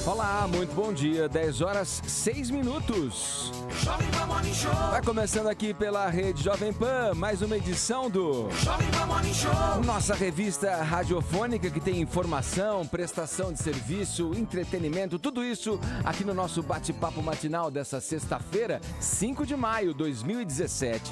Olá, muito bom dia, 10 horas 6 minutos. Vai começando aqui pela Rede Jovem Pan, mais uma edição do nossa revista radiofônica que tem informação, prestação de serviço, entretenimento, tudo isso aqui no nosso bate-papo matinal dessa sexta-feira, 5 de maio de 2017.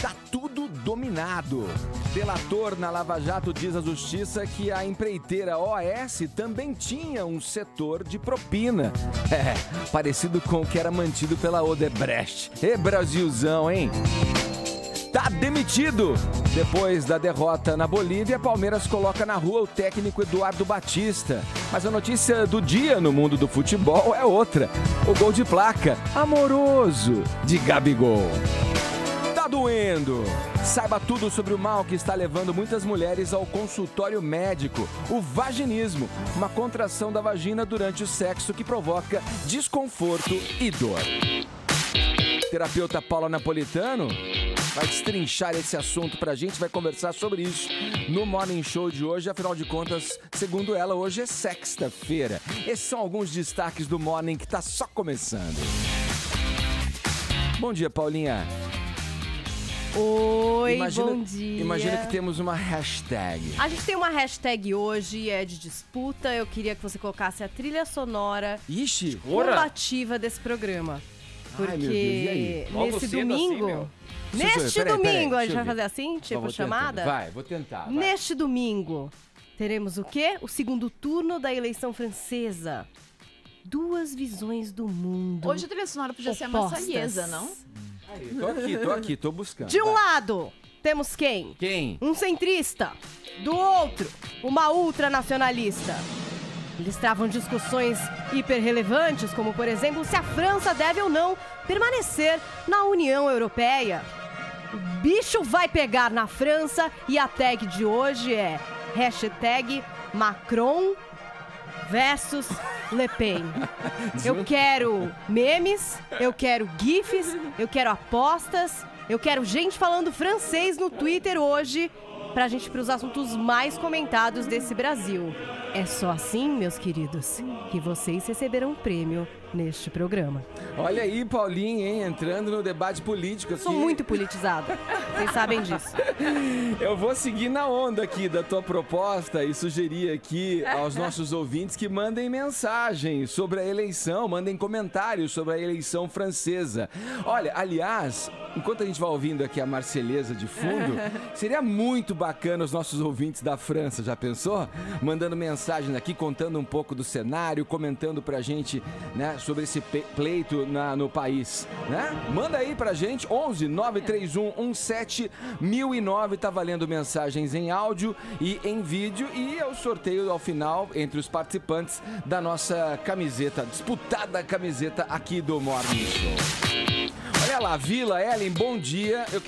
Tá tudo dominado. Delator na Lava Jato diz à Justiça que a empreiteira OAS também tinha um setor de propina. Parecido com o que era mantido pela Odebrecht. Brasilzão, hein? Tá demitido! Depois da derrota na Bolívia, Palmeiras coloca na rua o técnico Eduardo Batista. Mas a notícia do dia no mundo do futebol é outra. O gol de placa amoroso de Gabigol. Tá doendo! Saiba tudo sobre o mal que está levando muitas mulheres ao consultório médico. O vaginismo, uma contração da vagina durante o sexo que provoca desconforto e dor. Terapeuta Paula Napolitano vai destrinchar esse assunto pra gente, vai conversar sobre isso no Morning Show de hoje. Afinal de contas, segundo ela, hoje é sexta-feira. Esses são alguns destaques do Morning que tá só começando. Bom dia, Paulinha. Oi, bom dia. Imagina que temos uma hashtag. A gente tem uma hashtag hoje, é de disputa. Eu queria que você colocasse a trilha sonora combativa desse programa. Porque meu Deus, e aí? nesse domingo... Assim, domingo, a gente vai fazer assim, tipo chamada? Vou tentar. Neste domingo, teremos o quê? O segundo turno da eleição francesa. Duas visões do mundo. Hoje a trilha sonora podia ser a maçanhesa, não? Tô aqui, tô buscando. De um lado, temos quem? Quem? Um centrista. Do outro, uma ultranacionalista. Eles travam discussões hiperrelevantes, como, por exemplo, se a França deve ou não permanecer na União Europeia. O bicho vai pegar na França e a tag de hoje é hashtag Macron versus Le Pen. Eu quero memes, eu quero gifs, eu quero apostas, eu quero gente falando francês no Twitter hoje pra gente ir pros assuntos mais comentados desse Brasil. É só assim, meus queridos, que vocês receberão um prêmio neste programa. Olha aí, Paulinha, hein, entrando no debate político aqui. Sou muito politizada, vocês sabem disso. Eu vou seguir na onda aqui da tua proposta e sugerir aqui aos nossos ouvintes que mandem mensagens sobre a eleição, mandem comentários sobre a eleição francesa. Olha, aliás, enquanto a gente vai ouvindo aqui a Marselhesa de fundo, seria muito bacana os nossos ouvintes da França, já pensou? Mandando mensagens aqui, contando um pouco do cenário, comentando pra gente, né, sobre esse pleito no país, né? Manda aí pra gente, 11 931 17 1009, tá valendo mensagens em áudio e em vídeo, e é o sorteio ao final entre os participantes da nossa camiseta, disputada camiseta aqui do Morning Show. Olha lá, Vila, Ellen, bom dia. Eu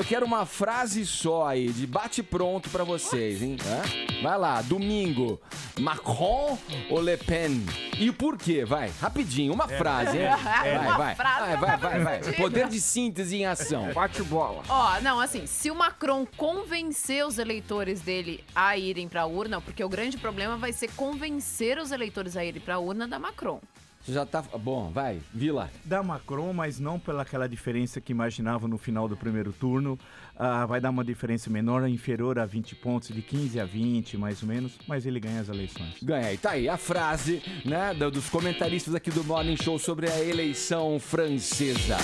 quero uma frase só aí, de bate-pronto pra vocês, hein? Vai lá, domingo, Macron ou Le Pen? E por quê? Vai, rapidinho, uma frase, hein? Vai. Poder de síntese em ação. Bate bola. Não, assim, se o Macron convencer os eleitores dele a irem pra urna, porque o grande problema vai ser convencer os eleitores a irem pra urna da Macron. Já tá bom, vai, Vila. Da Macron, mas não pelaquela diferença que imaginava no final do primeiro turno. Vai dar uma diferença menor, inferior a 20 pontos, de 15 a 20, mais ou menos, mas ele ganha as eleições. Ganha, e tá aí a frase, né, dos comentaristas aqui do Morning Show sobre a eleição francesa.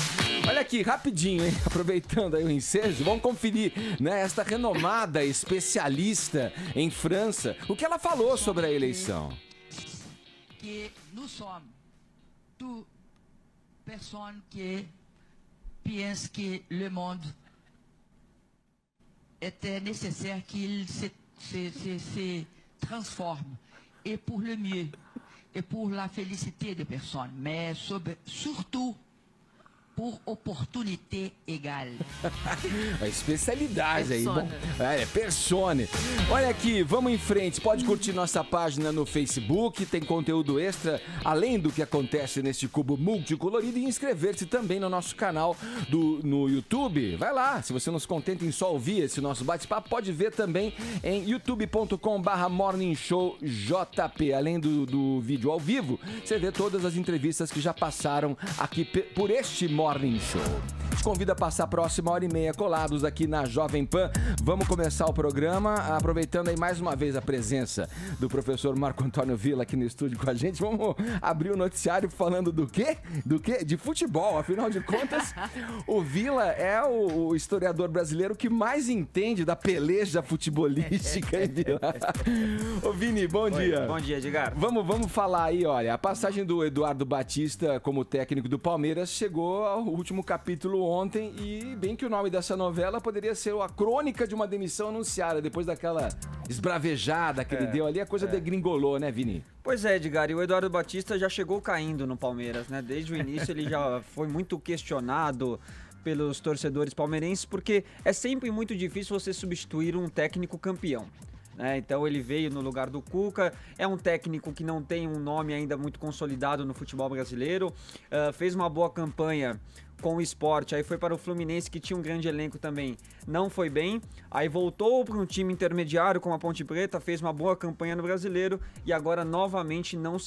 Olha aqui, rapidinho, hein, aproveitando aí o ensejo, vamos conferir, né, esta renomada especialista em França, o que ela falou sobre a eleição. Que nós somos toutes personnes qui pensent que le monde était nécessaire qu'il se transforme, et pour le mieux, et pour la félicité des personnes, mais surtout por opportunité égale. A especialidade aí. Bom, Persone. Olha aqui, vamos em frente. Pode curtir nossa página no Facebook, tem conteúdo extra, além do que acontece neste cubo multicolorido, e inscrever-se também no nosso canal no YouTube. Vai lá, se você não se contenta em só ouvir esse nosso bate-papo, pode ver também em youtube.com/morningshowjp. Além do vídeo ao vivo, você vê todas as entrevistas que já passaram aqui por este Morning Show. Te convido a passar a próxima hora e meia colados aqui na Jovem Pan. Vamos começar o programa aproveitando aí mais uma vez a presença do professor Marco Antônio Villa aqui no estúdio com a gente. Vamos abrir o noticiário falando do quê? De futebol. Afinal de contas, o Villa é o historiador brasileiro que mais entende da peleja futebolística, hein, Villa? Ô Vini, bom dia. Bom dia, Edgar. Vamos falar aí, olha, a passagem do Eduardo Batista como técnico do Palmeiras chegou ao último capítulo ontem, e bem que o nome dessa novela poderia ser a crônica de uma demissão anunciada. Depois daquela esbravejada que ele deu ali, a coisa degringolou, né, Vini? Pois é, Edgar, e o Eduardo Batista já chegou caindo no Palmeiras, né? Desde o início ele já foi muito questionado pelos torcedores palmeirenses, porque é sempre muito difícil você substituir um técnico campeão. Então ele veio no lugar do Cuca, é um técnico que não tem um nome ainda muito consolidado no futebol brasileiro, fez uma boa campanha com o Sport, aí foi para o Fluminense, que tinha um grande elenco também, não foi bem, aí voltou para um time intermediário com a Ponte Preta, fez uma boa campanha no Brasileiro e agora novamente não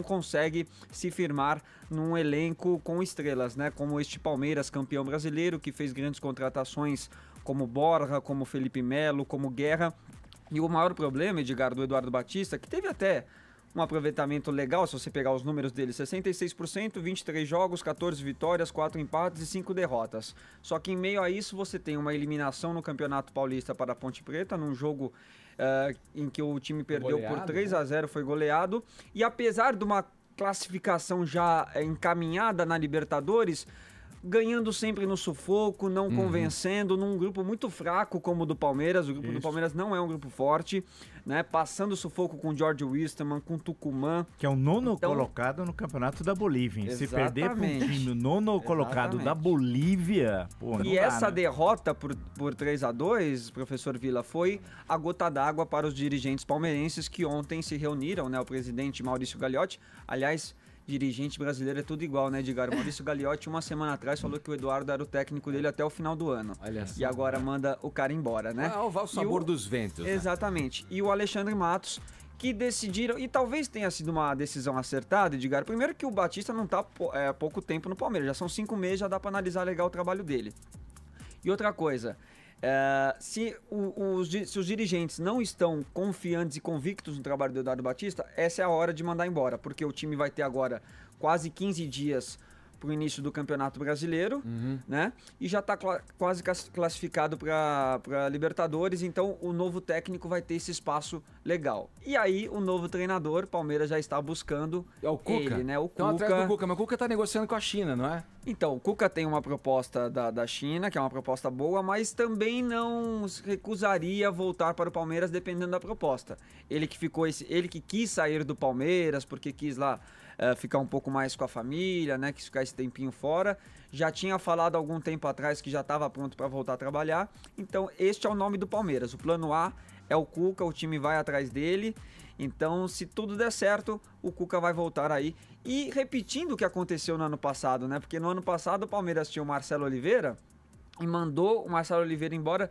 consegue se firmar num elenco com estrelas, né? Como este Palmeiras, campeão brasileiro, que fez grandes contratações como Borja, como Felipe Melo, como Guerra. E o maior problema, Edgar, do Eduardo Batista, que teve até um aproveitamento legal, se você pegar os números dele, 66%, 23 jogos, 14 vitórias, 4 empates e 5 derrotas. Só que em meio a isso você tem uma eliminação no Campeonato Paulista para a Ponte Preta, num jogo em que o time perdeu por 3-0, foi goleado. E apesar de uma classificação já encaminhada na Libertadores, ganhando sempre no sufoco, não convencendo, num grupo muito fraco como o do Palmeiras. O grupo do Palmeiras não é um grupo forte, né? Passando sufoco com o George Wisterman, com o Tucumã. Que é o nono colocado no Campeonato da Bolívia. Se perder para um time nono colocado da Bolívia... Pô, e essa derrota por 3-2, professor Villa, foi a gota d'água para os dirigentes palmeirenses que ontem se reuniram, né? O presidente Maurício Gagliotti, aliás... Dirigente brasileiro é tudo igual, né, Edgar? O Maurício Gagliotti, uma semana atrás, falou que o Eduardo era o técnico dele até o final do ano. Olha só. E agora manda o cara embora, né? O sabor dos ventos. Exatamente. Né? E o Alexandre Matos, que decidiram, e talvez tenha sido uma decisão acertada, Edgar. Primeiro que o Batista não tá há pouco tempo no Palmeiras, já são 5 meses, já dá pra analisar legal o trabalho dele. E outra coisa... Se os dirigentes não estão confiantes e convictos no trabalho do Eduardo Batista, essa é a hora de mandar embora, porque o time vai ter agora quase 15 dias para o início do Campeonato Brasileiro, né? E já está quase classificado para Libertadores, então o novo técnico vai ter esse espaço legal. E aí o novo treinador, Palmeiras já está buscando o Cuca. ele, né? O Cuca. Atrás do Cuca, mas o Cuca está negociando com a China, não é? Então, o Cuca tem uma proposta da China, que é uma proposta boa, mas também não se recusaria a voltar para o Palmeiras dependendo da proposta. Ele que quis sair do Palmeiras porque quis lá ficar um pouco mais com a família, né? Quis ficar esse tempinho fora. Já tinha falado há algum tempo atrás que já estava pronto para voltar a trabalhar. Então, este é o nome do Palmeiras. O plano A é o Cuca, o time vai atrás dele. Então, se tudo der certo, o Cuca vai voltar aí. E repetindo o que aconteceu no ano passado, né? Porque no ano passado o Palmeiras tinha o Marcelo Oliveira e mandou o Marcelo Oliveira embora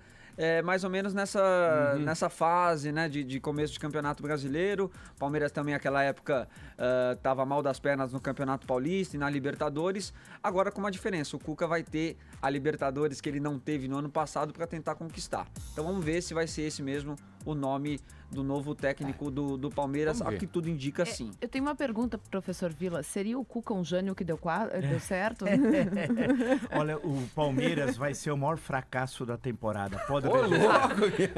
mais ou menos nessa fase, né, de começo de Campeonato Brasileiro. O Palmeiras também naquela época estava mal das pernas no Campeonato Paulista e na Libertadores. Agora com uma diferença, o Cuca vai ter a Libertadores que ele não teve no ano passado para tentar conquistar. Então vamos ver se vai ser esse mesmo o nome do novo técnico do Palmeiras, a que tudo indica sim. Eu tenho uma pergunta pro professor Villa, seria o Cuca um gênio que deu certo? Olha, o Palmeiras vai ser o maior fracasso da temporada. Pode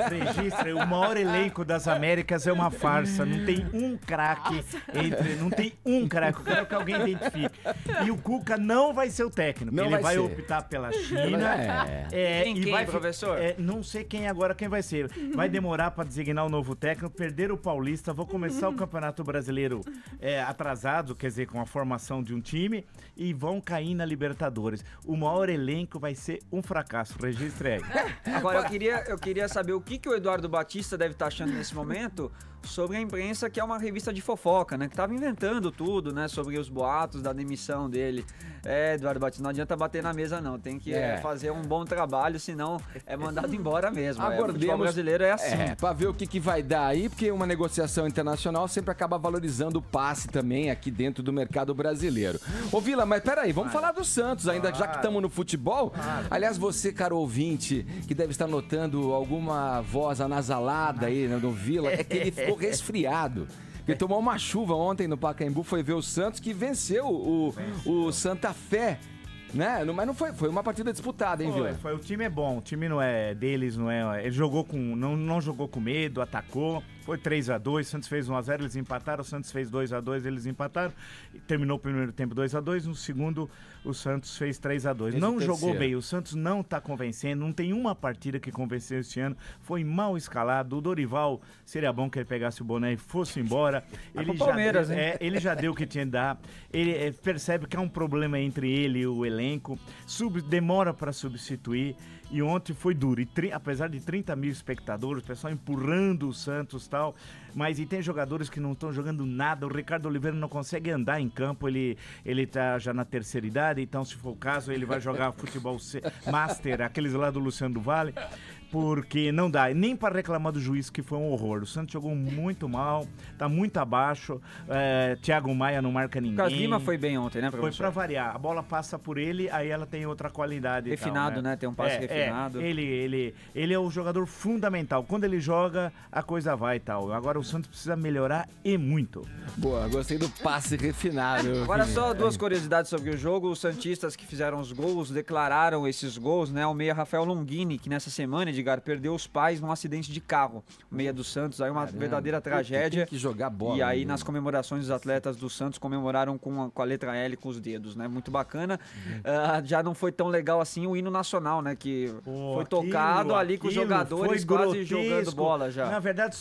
registra, o maior elenco das Américas é uma farsa, não tem um craque não tem um craque, eu quero que alguém identifique. E o Cuca não vai ser o técnico, ele vai optar pela China. Quem, professor? Não sei quem agora, quem vai ser. Vai demorar para designar o novo técnico, perderam o Paulista, vou começar o Campeonato Brasileiro atrasado, quer dizer, com a formação de um time, e vão cair na Libertadores. O maior elenco vai ser um fracasso, registre aí. Agora, eu queria saber o que o Eduardo Batista deve estar achando nesse momento sobre a imprensa, que é uma revista de fofoca, né? Que tava inventando tudo, né? Sobre os boatos da demissão dele. Eduardo Batista, não adianta bater na mesa, não. Tem que fazer um bom trabalho, senão é mandado embora mesmo. O futebol brasileiro é assim. Pra ver o que vai dar aí, porque uma negociação internacional sempre acaba valorizando o passe também aqui dentro do mercado brasileiro. Ô, Vila, mas peraí, vamos falar do Santos ainda, já que estamos no futebol. Aliás, você, caro ouvinte, que deve estar notando alguma voz anasalada aí no Vila, é que ele ficou resfriado. Ele tomou uma chuva ontem no Pacaembu, foi ver o Santos, que venceu o Santa Fé, né? Mas não foi uma partida disputada, hein, Vila? O time é bom, o time não é deles, não é. Ele jogou não jogou com medo, atacou. Foi 3-2, o Santos fez 1-0, eles empataram, o Santos fez 2-2, eles empataram. Terminou o primeiro tempo 2-2, no segundo o Santos fez 3-2. Não jogou bem, o Santos não tá convencendo, não tem uma partida que convenceu esse ano, foi mal escalado. O Dorival, seria bom que ele pegasse o boné e fosse embora. Ele já deu o que tinha de dar, ele percebe que há um problema entre ele e o elenco, demora para substituir. E ontem foi duro, apesar de 30 mil espectadores, o pessoal empurrando o Santos e tal, mas tem jogadores que não estão jogando nada. O Ricardo Oliveira não consegue andar em campo, ele tá já na terceira idade, então se for o caso ele vai jogar futebol master, aqueles lá do Luciano do Vale, porque não dá, nem para reclamar do juiz, que foi um horror. O Santos jogou muito mal, tá muito abaixo, Thiago Maia não marca ninguém. O Lucas Lima foi bem ontem, né, professor? Foi pra variar, a bola passa por ele, aí ela tem outra qualidade. Refinado, tal, né? Tem um passe refinado. Ele é o jogador fundamental, quando ele joga, a coisa vai e tal. Agora o Santos precisa melhorar e muito. Boa, gostei do passe refinado. Agora só duas curiosidades sobre o jogo. Os santistas que fizeram os gols declararam esses gols, né? O meia Rafael Longini, que nessa semana, Edgar, perdeu os pais num acidente de carro. O meia do Santos, aí uma verdadeira tragédia. Tem que jogar bola. E aí nas comemorações, os atletas do Santos comemoraram com a letra L com os dedos, né? Muito bacana. Já não foi tão legal assim o hino nacional, né? Que foi tocado ali com os jogadores quase jogando bola já. Na verdade,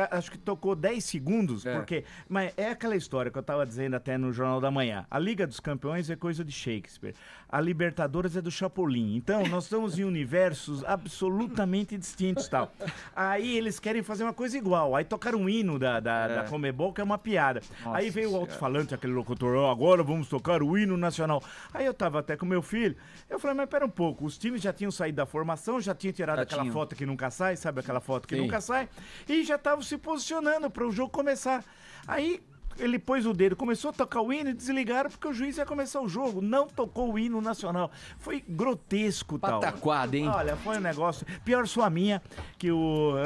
acho que tocou 10 segundos, porque... Mas é aquela história que eu tava dizendo até no Jornal da Manhã. A Liga dos Campeões é coisa de Shakespeare. A Libertadores é do Chapolin. Então, nós estamos em universos absolutamente distintos e tal. Aí eles querem fazer uma coisa igual. Aí tocaram um hino da Conmebol, que é uma piada. Nossa, aí veio o alto-falante, aquele locutor, agora vamos tocar o hino nacional. Aí eu tava até com meu filho, eu falei, mas pera um pouco, os times já tinham saído da formação, já tinham tirado aquela foto que nunca sai, sabe aquela foto que nunca sai? E já estavam se posicionando para o jogo começar. Aí ele pôs o dedo, começou a tocar o hino e desligaram porque o juiz ia começar o jogo. Não tocou o hino nacional. Foi grotesco, tal. Pataquada, hein? Olha, foi um negócio. Pior sua minha, que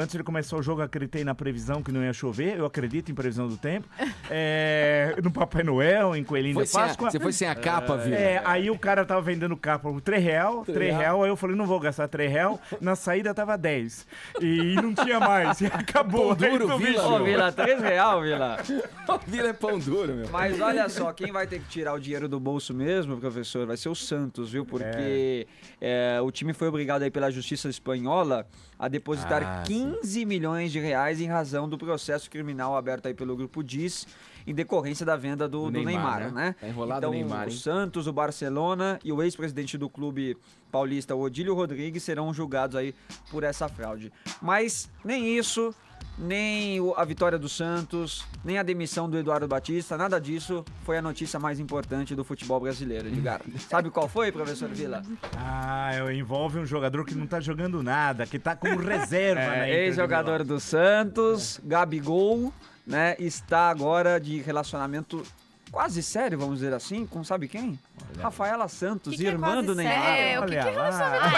antes de começar o jogo eu acreditei na previsão que não ia chover. Eu acredito em previsão do tempo. No Papai Noel, em Coelhinho da Páscoa. Você foi sem a capa, viu? Aí o cara tava vendendo capa por R$3. Aí eu falei, não vou gastar R$3. Na saída tava 10. E não tinha mais. E acabou. Pão duro, Vila. Ô, Vila, R$3, Vila. Vila é pão duro, meu. Mas olha só, quem vai ter que tirar o dinheiro do bolso mesmo, professor, vai ser o Santos, viu? Porque o time foi obrigado aí pela Justiça Espanhola a depositar 15 milhões de reais em razão do processo criminal aberto aí pelo Grupo DIS em decorrência da venda do Neymar, né? Tá enrolado então, o Neymar, hein? O Santos, o Barcelona e o ex-presidente do clube paulista, o Odílio Rodrigues, serão julgados aí por essa fraude. Mas nem isso, nem a vitória do Santos, nem a demissão do Eduardo Batista, nada disso foi a notícia mais importante do futebol brasileiro, Edgar. Sabe qual foi, professor Vila? Envolve um jogador que não tá jogando nada, que tá como reserva, né? Ex-jogador do Santos, Gabigol, né? Está agora de relacionamento quase sério, vamos dizer assim, com sabe quem? Rafaela Santos, irmã do Neymar. O que é relacionamento?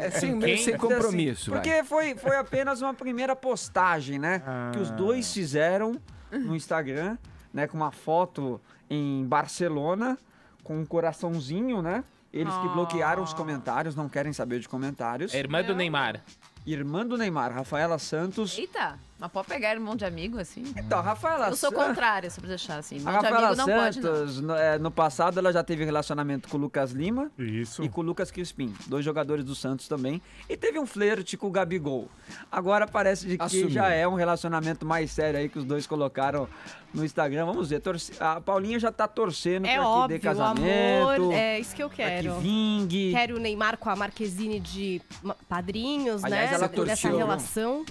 Assumido. Sem compromisso. Assim, porque foi apenas uma primeira postagem, né? Que os dois fizeram no Instagram, né? Com uma foto em Barcelona, com um coraçãozinho, né? Eles que bloquearam os comentários, não querem saber de comentários. É irmã do Neymar. Irmã do Neymar, Rafaela Santos. Eita! Mas pode pegar irmão de amigo, assim? Então, a Rafaela Eu sou contrária, se eu deixar assim. A Irmão de Rafaela amigo não pode, não. Santos, no passado, ela já teve relacionamento com o Lucas Lima Isso. e com o Lucas Crispim, 2 jogadores do Santos também. E teve um flerte com o Gabigol. Agora parece de que Assumiu. já é um relacionamento mais sério aí que os dois colocaram no Instagram. Vamos ver, a Paulinha já tá torcendo É pra que óbvio, dê o casamento. amor, é isso que eu pra que quero. vingue. Quero o Neymar com a Marquezine de padrinhos, Aliás, né? ela Dessa torceu, relação.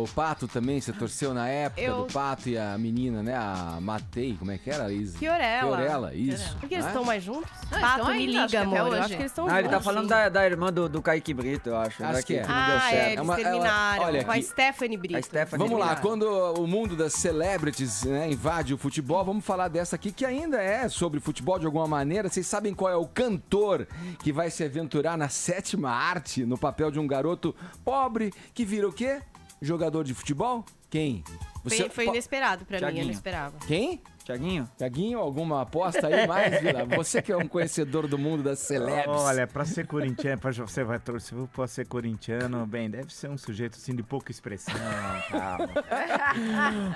O Pato também, você torceu na época Eu- do Pato e a menina, né? A Matei, como é que era? Fiorella. Isso. Porque eles né? estão mais juntos? Não, Pato, estão me ainda, acho liga, que até amor. Eu hoje. acho que eles estão Ah, ele tá juntos, falando sim. da irmã do Kaique Brito, eu acho. Acho né, que é. não deu Ah, certo. eles uma- terminaram olha com a aqui. Stephanie Brito. A Stephanie Vamos lá, Brito. quando o mundo das celebrities, né, invade o futebol, vamos falar dessa aqui que ainda é sobre futebol de alguma maneira. Vocês sabem qual é o cantor que vai se aventurar na 7ª arte no papel de um garoto pobre que vira o quê? Jogador de futebol? Quem? Foi inesperado pra mim, eu Thiaguinho. não esperava. Quem? Tiaguinho? Tiaguinho, alguma aposta aí mais, Vila? Você que é um conhecedor do mundo das celebres. Olha, pra ser corintiano, você vai torcer pra ser corintiano, bem, deve ser um sujeito assim de pouca expressão, calma.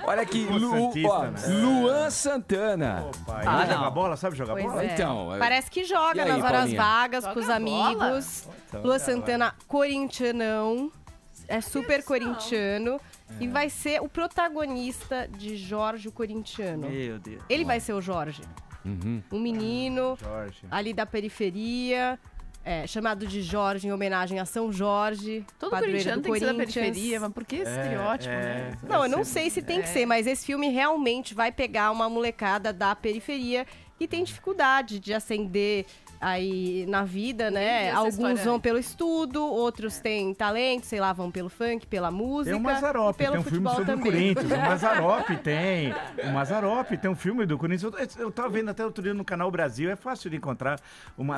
Olha aqui, Pô, santista, né? Luan Santana. Opa, Ah, ele joga não. bola, sabe jogar Pois bola? é. Então, Parece que joga E aí, nas horas Paulinha? vagas Joga com os bola? amigos. Então, Lua tá, Santana, corintianão. É super corintiano. E vai ser o protagonista de Jorge o Corintiano. Meu Deus. Ele vai ser o Jorge. Um menino Jorge. ali da periferia, chamado de Jorge em homenagem a São Jorge, Todo padroeiro corintiano do tem que ser da Corinthians. periferia, mas por que esse estereótipo, né? Não, eu não sei se tem que ser, mas esse filme realmente vai pegar uma molecada da periferia que tem dificuldade de ascender aí na vida, né? essa Alguns história vão pelo estudo, outros têm talento, sei lá, vão pelo funk, pela música. Tem o e Mazzaropi, pelo tem um filme futebol sobre também. o Corinthians. O Mazzaropi tem. O Mazzaropi tem um filme do Corinthians. Eu tava vendo até outro dia no Canal Brasil, é fácil de encontrar.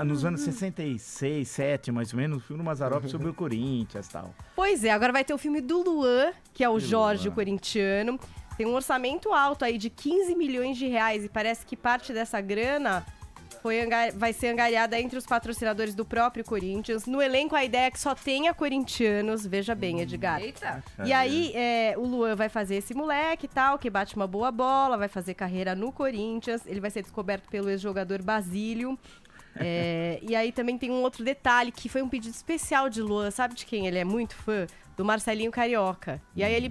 Nos anos 66, 7, mais ou menos, o filme do Mazzaropi sobre o Corinthians e tal. Pois é, agora vai ter o filme do Luan, que é o Jorge, o corintiano. Tem um orçamento alto aí de 15 milhões de reais e parece que parte dessa grana vai ser angariada entre os patrocinadores do próprio Corinthians. No elenco, a ideia é que só tenha corintianos, veja bem, Edgar. Eita. E aí, o Luan vai fazer esse moleque e tal, que bate uma boa bola, vai fazer carreira no Corinthians. Ele vai ser descoberto pelo ex-jogador Basílio. E aí também tem um outro detalhe, que foi um pedido especial de Luan. Sabe de quem ele é muito fã? Do Marcelinho Carioca. E aí ele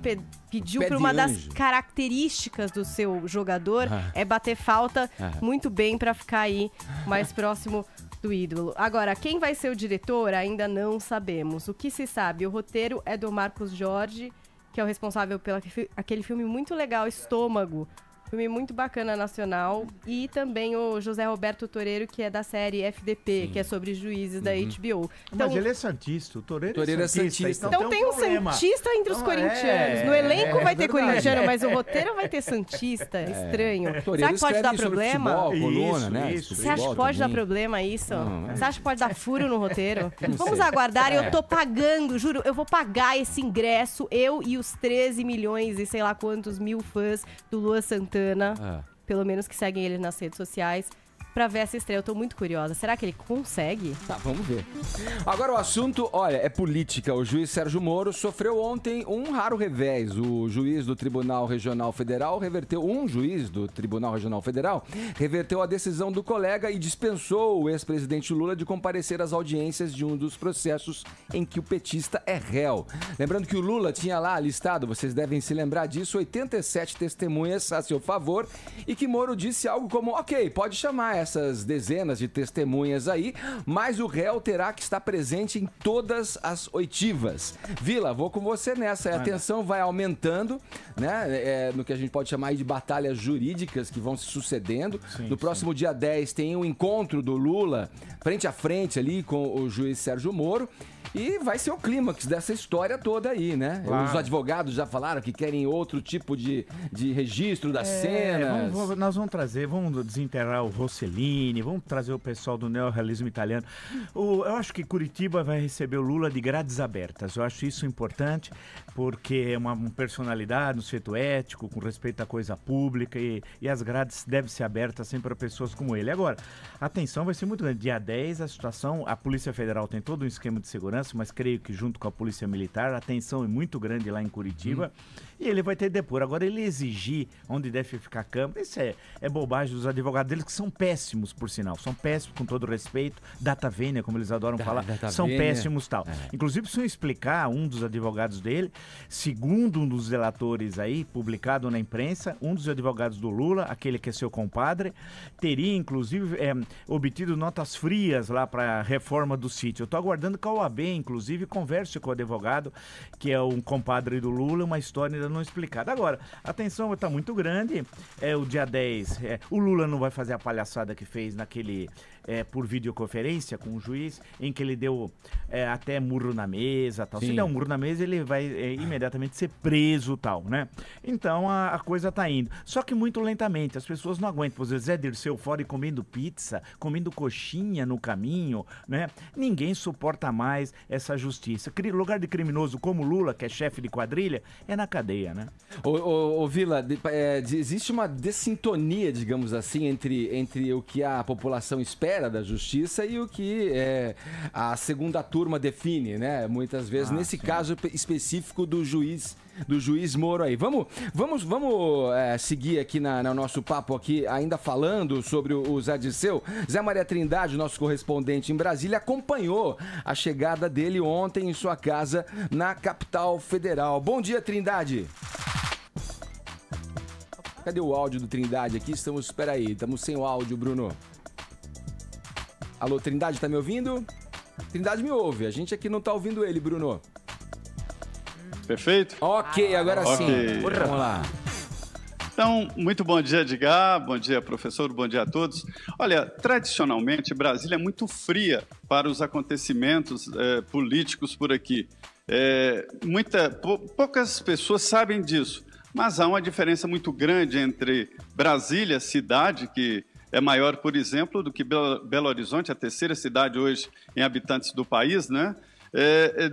pediu Pé para de uma das anjo. características do seu jogador é bater falta muito bem para ficar aí mais próximo do ídolo. Agora, quem vai ser o diretor ainda não sabemos. O que se sabe, o roteiro é do Marcos Jorge, que é o responsável pelo aquele filme muito legal, Estômago. Filme muito bacana nacional. E também o José Roberto Toreiro, que é da série FDP, que é sobre juízes da HBO. Então, Mas ele é santista, o Toreiro Toreiro é é santista. santista. então tem um problema. santista entre os Não, corintianos. No elenco vai ter verdade. corintiano, mas o roteiro vai ter santista. Estranho. Toreiro Será que pode escreve dar sobre problema? futebol, coluna, Isso, né? isso. Você acha que Futebol pode dar também. problema isso? Não, Você acha que pode dar furo no roteiro? Vamos sei. aguardar, eu tô pagando, juro, eu vou pagar esse ingresso, eu e os 13 milhões e sei lá quantos mil fãs do Luan Santana, pelo menos que seguem ele nas redes sociais, pra ver essa estreia. Eu tô muito curiosa. Será que ele consegue? Tá, vamos ver. Agora o assunto, olha, é política. O juiz Sérgio Moro sofreu ontem um raro revés. O juiz do Tribunal Regional Federal reverteu a decisão do colega e dispensou o ex-presidente Lula de comparecer às audiências de um dos processos em que o petista é réu. Lembrando que o Lula tinha lá listado, vocês devem se lembrar disso, 87 testemunhas a seu favor e que Moro disse algo como, ok, pode chamar essas dezenas de testemunhas aí, mas o réu terá que estar presente em todas as oitivas. Vila, vou com você nessa. A tensão vai aumentando, né? No que a gente pode chamar aí de batalhas jurídicas que vão se sucedendo. No próximo dia 10 tem um encontro do Lula frente a frente ali com o juiz Sérgio Moro. E vai ser o clímax dessa história toda aí, né? Claro. Os advogados já falaram que querem outro tipo de registro das cenas. Nós vamos trazer, vamos desenterrar o Rossellini, vamos trazer o pessoal do neorrealismo italiano. Eu acho que Curitiba vai receber o Lula de grades abertas. Eu acho isso importante, porque é uma personalidade, um sujeito ético, com respeito à coisa pública, e as grades devem ser abertas sempre para pessoas como ele. Agora, a tensão vai ser muito grande. Dia 10, a situação, a Polícia Federal tem todo um esquema de segurança, segurança, mas creio que junto com a Polícia Militar, a tensão é muito grande lá em Curitiba, e ele vai ter depor. Agora, ele exigir onde deve ficar a câmera, isso é bobagem dos advogados deles, que são péssimos, por sinal, são péssimos, com todo respeito, data vênia, como eles adoram falar, são péssimos tal. Inclusive, se eu explicar, um dos advogados dele, segundo um dos relatores aí, publicado na imprensa, um dos advogados do Lula, aquele que é seu compadre, teria, inclusive, obtido notas frias lá para a reforma do sítio. Eu estou aguardando que a OAB, inclusive, converse com o advogado, que é um compadre do Lula, uma história ainda não explicada. Agora, a tensão está muito grande, o dia 10, o Lula não vai fazer a palhaçada que fez naquele, por videoconferência com o juiz, em que ele deu até murro na mesa, tal. Se der um murro na mesa, ele vai imediatamente ser preso, tal, né? Então, a coisa está indo. Só que muito lentamente, as pessoas não aguentam. Por exemplo, Zé Dirceu fora e comendo pizza, comendo coxinha no caminho, né? Ninguém suporta mais essa justiça. Lugar de criminoso como Lula, que é chefe de quadrilha, é na cadeia, né? Ô Vila, existe uma dessintonia, digamos assim, entre o que a população espera da justiça e o que a segunda turma define, né? Muitas vezes, nesse caso específico do juiz Moro aí. Vamos seguir aqui no nosso papo aqui, ainda falando sobre o Zé Dirceu. Zé Maria Trindade, nosso correspondente em Brasília, acompanhou a chegada dele ontem em sua casa na capital federal. Bom dia, Trindade. Cadê o áudio do Trindade aqui? Espera aí, estamos sem o áudio, Bruno. Alô, Trindade, tá me ouvindo? Trindade me ouve, a gente aqui não tá ouvindo ele, Bruno. Perfeito? Ok, agora sim. Vamos lá. Então, muito bom dia, Edgar, bom dia, professor, bom dia a todos. Olha, tradicionalmente, Brasília é muito fria para os acontecimentos políticos por aqui. Poucas pessoas sabem disso, mas há uma diferença muito grande entre Brasília, cidade, que é maior, por exemplo, do que Belo Horizonte, a terceira cidade hoje em habitantes do país, né?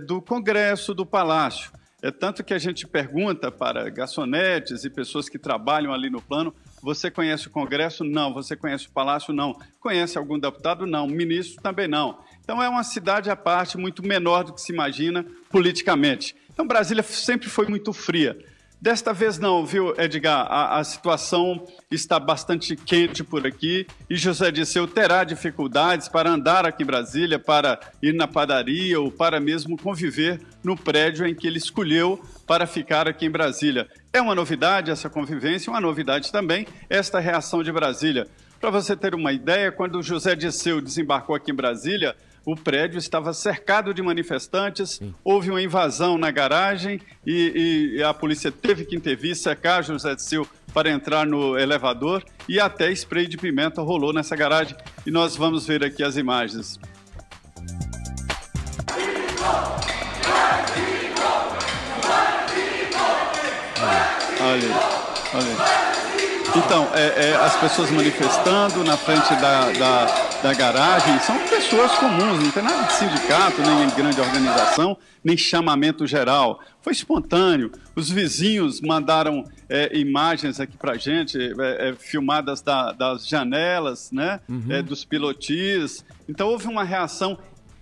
Do Congresso, do Palácio. Tanto que a gente pergunta para garçonetes e pessoas que trabalham ali no plano, você conhece o Congresso? Não. Você conhece o Palácio? Não. Conhece algum deputado? Não. Ministro? Também não. Então, é uma cidade à parte, muito menor do que se imagina politicamente. Então, Brasília sempre foi muito fria. Desta vez não, viu, Edgar? A situação está bastante quente por aqui e José Dirceu terá dificuldades para andar aqui em Brasília, para ir na padaria ou para mesmo conviver no prédio em que ele escolheu para ficar aqui em Brasília. É uma novidade essa convivência, uma novidade também esta reação de Brasília. Para você ter uma ideia, quando o José Dirceu desembarcou aqui em Brasília, o prédio estava cercado de manifestantes, houve uma invasão na garagem e a polícia teve que intervir, cercar José Dirceu para entrar no elevador e até spray de pimenta rolou nessa garagem. E nós vamos ver aqui as imagens. Olha. Então, as pessoas manifestando na frente da garagem, são pessoas comuns, não tem nada de sindicato, nem grande organização, nem chamamento geral. Foi espontâneo. Os vizinhos mandaram imagens aqui pra gente, filmadas das janelas, né? Dos pilotis. Então, houve uma reação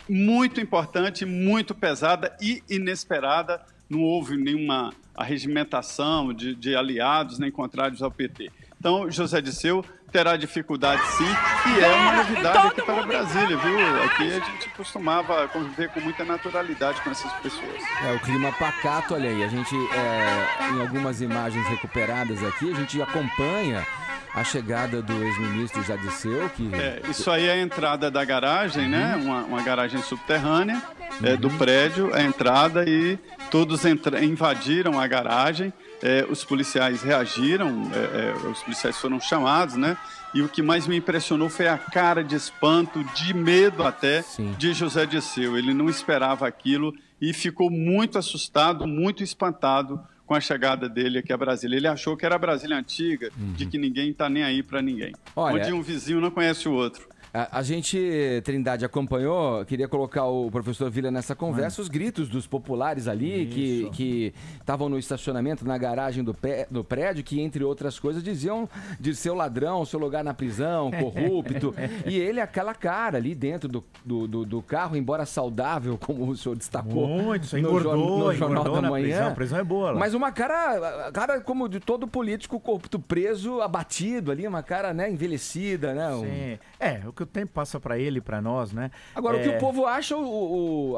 muito importante, muito pesada e inesperada. Não houve nenhuma arregimentação de aliados nem contrários ao PT. Então, José Dirceu terá dificuldade sim, e é uma novidade aqui para Brasília, viu? Aqui a gente costumava conviver com muita naturalidade com essas pessoas. O clima pacato, olha aí, a gente, em algumas imagens recuperadas aqui, a gente acompanha a chegada do ex-ministro José Dirceu, que... isso aí é a entrada da garagem, né? Uma garagem subterrânea do prédio, a entrada, e todos invadiram a garagem. Os policiais reagiram, os policiais foram chamados, né? E o que mais me impressionou foi a cara de espanto, de medo até, de José Dirceu. Ele não esperava aquilo e ficou muito assustado, muito espantado com a chegada dele aqui a Brasília. Ele achou que era a Brasília antiga, de que ninguém está nem aí para ninguém. Olha, onde um vizinho não conhece o outro. A gente, Trindade, acompanhou, queria colocar o professor Vila nessa conversa, os gritos dos populares ali, que estavam no estacionamento, na garagem do prédio, que, entre outras coisas, diziam de ser o ladrão, seu lugar na prisão, corrupto. E ele, aquela cara ali dentro do carro, embora saudável, como o senhor destacou muito, no Jornal da Manhã. A prisão é boa lá. Mas uma cara como de todo político corrupto preso, abatido ali, uma cara, né, envelhecida, né? Sim. O que o tempo passa pra ele e pra nós, né? Agora, o que o povo acha,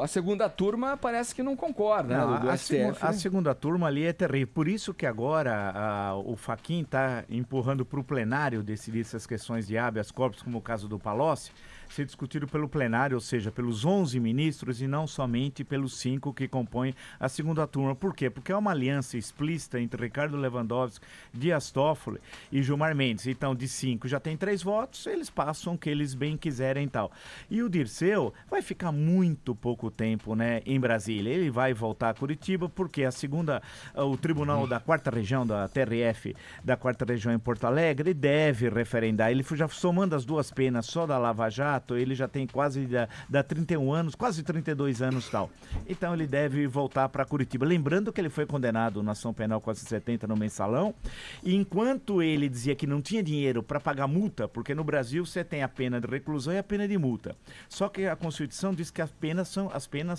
a segunda turma parece que não concorda, não, né? Do STF. A segunda turma ali é terrível. Por isso que agora o Fachin tá empurrando pro plenário decidir essas questões de habeas corpus, como o caso do Palocci, ser discutido pelo plenário, ou seja, pelos 11 ministros e não somente pelos 5 que compõem a segunda turma. Por quê? Porque é uma aliança explícita entre Ricardo Lewandowski, Dias Toffoli e Gilmar Mendes. Então, de 5 já tem 3 votos, eles passam o que eles bem quiserem e tal. E o Dirceu vai ficar muito pouco tempo, né, em Brasília. Ele vai voltar a Curitiba porque o Tribunal da 4ª Região, da TRF, da 4ª Região em Porto Alegre, deve referendar. Ele já somando as 2 penas só da Lava Jato, ele já tem quase 31 anos, quase 32 anos e tal. Então ele deve voltar para Curitiba. Lembrando que ele foi condenado na ação penal 470 no Mensalão, e enquanto ele dizia que não tinha dinheiro para pagar multa, porque no Brasil você tem a pena de reclusão e a pena de multa. Só que a Constituição diz que as penas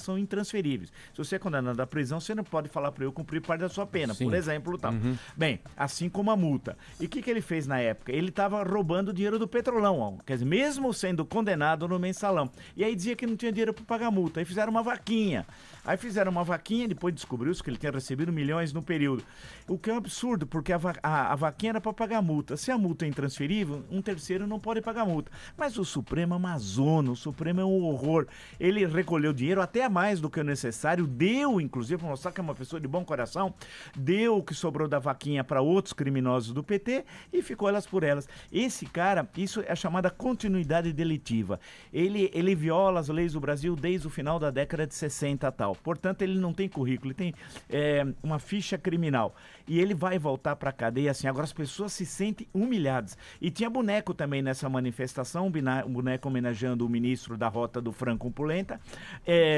são intransferíveis. Se você é condenado à prisão, você não pode falar para eu cumprir parte da sua pena, por exemplo, tal. Bem, assim como a multa. E o que ele fez na época? Ele estava roubando dinheiro do Petrolão, quer dizer, mesmo sendo condenado no Mensalão. E aí dizia que não tinha dinheiro para pagar multa. Aí fizeram uma vaquinha. Depois descobriu-se que ele tinha recebido milhões no período. O que é um absurdo, porque a vaquinha era para pagar multa. Se a multa é intransferível, um terceiro não pode pagar multa. Mas o Supremo é uma zona, o Supremo é um horror. Ele recolheu dinheiro até a mais do que o necessário, deu, inclusive, para mostrar que é uma pessoa de bom coração, deu o que sobrou da vaquinha para outros criminosos do PT e ficou elas por elas. Esse cara, isso é a chamada continuidade delitiva. Ele viola as leis do Brasil desde o final da década de 60 e tal. Portanto, ele não tem currículo, ele tem uma ficha criminal. E ele vai voltar para a cadeia assim. Agora as pessoas se sentem humilhadas. E tinha boneco também nessa manifestação, um boneco homenageando o ministro da Rota do Franco Pulenta,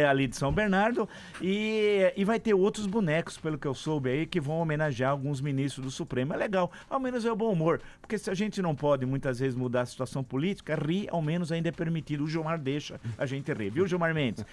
ali de São Bernardo. E vai ter outros bonecos, pelo que eu soube aí, que vão homenagear alguns ministros do Supremo. É legal, ao menos é o bom humor. Porque se a gente não pode muitas vezes mudar a situação política, rir ao menos ainda é permitido. O Gilmar deixa a gente rir, viu, Gilmar Mendes?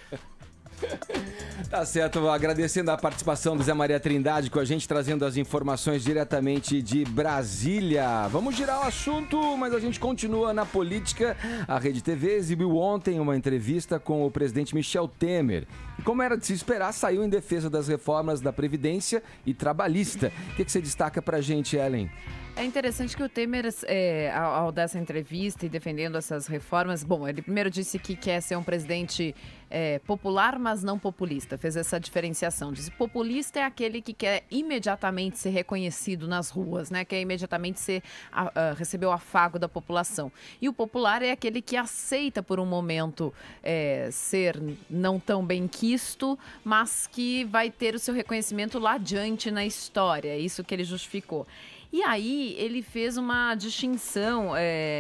Tá certo, agradecendo a participação do Zé Maria Trindade com a gente, trazendo as informações diretamente de Brasília. Vamos girar o assunto, mas a gente continua na política. A Rede TV exibiu ontem uma entrevista com o presidente Michel Temer. E como era de se esperar, saiu em defesa das reformas da Previdência e Trabalhista. O que você destaca pra gente, Ellen? É interessante que o Temer, ao dar essa entrevista e defendendo essas reformas, bom, ele primeiro disse que quer ser um presidente popular, mas não populista. Fez essa diferenciação. Disse populista é aquele que quer imediatamente ser reconhecido nas ruas, né? Quer imediatamente receber o afago da população. E o popular é aquele que aceita por um momento ser não tão bem quisto, mas que vai ter o seu reconhecimento lá adiante na história. É isso que ele justificou. E aí ele fez uma distinção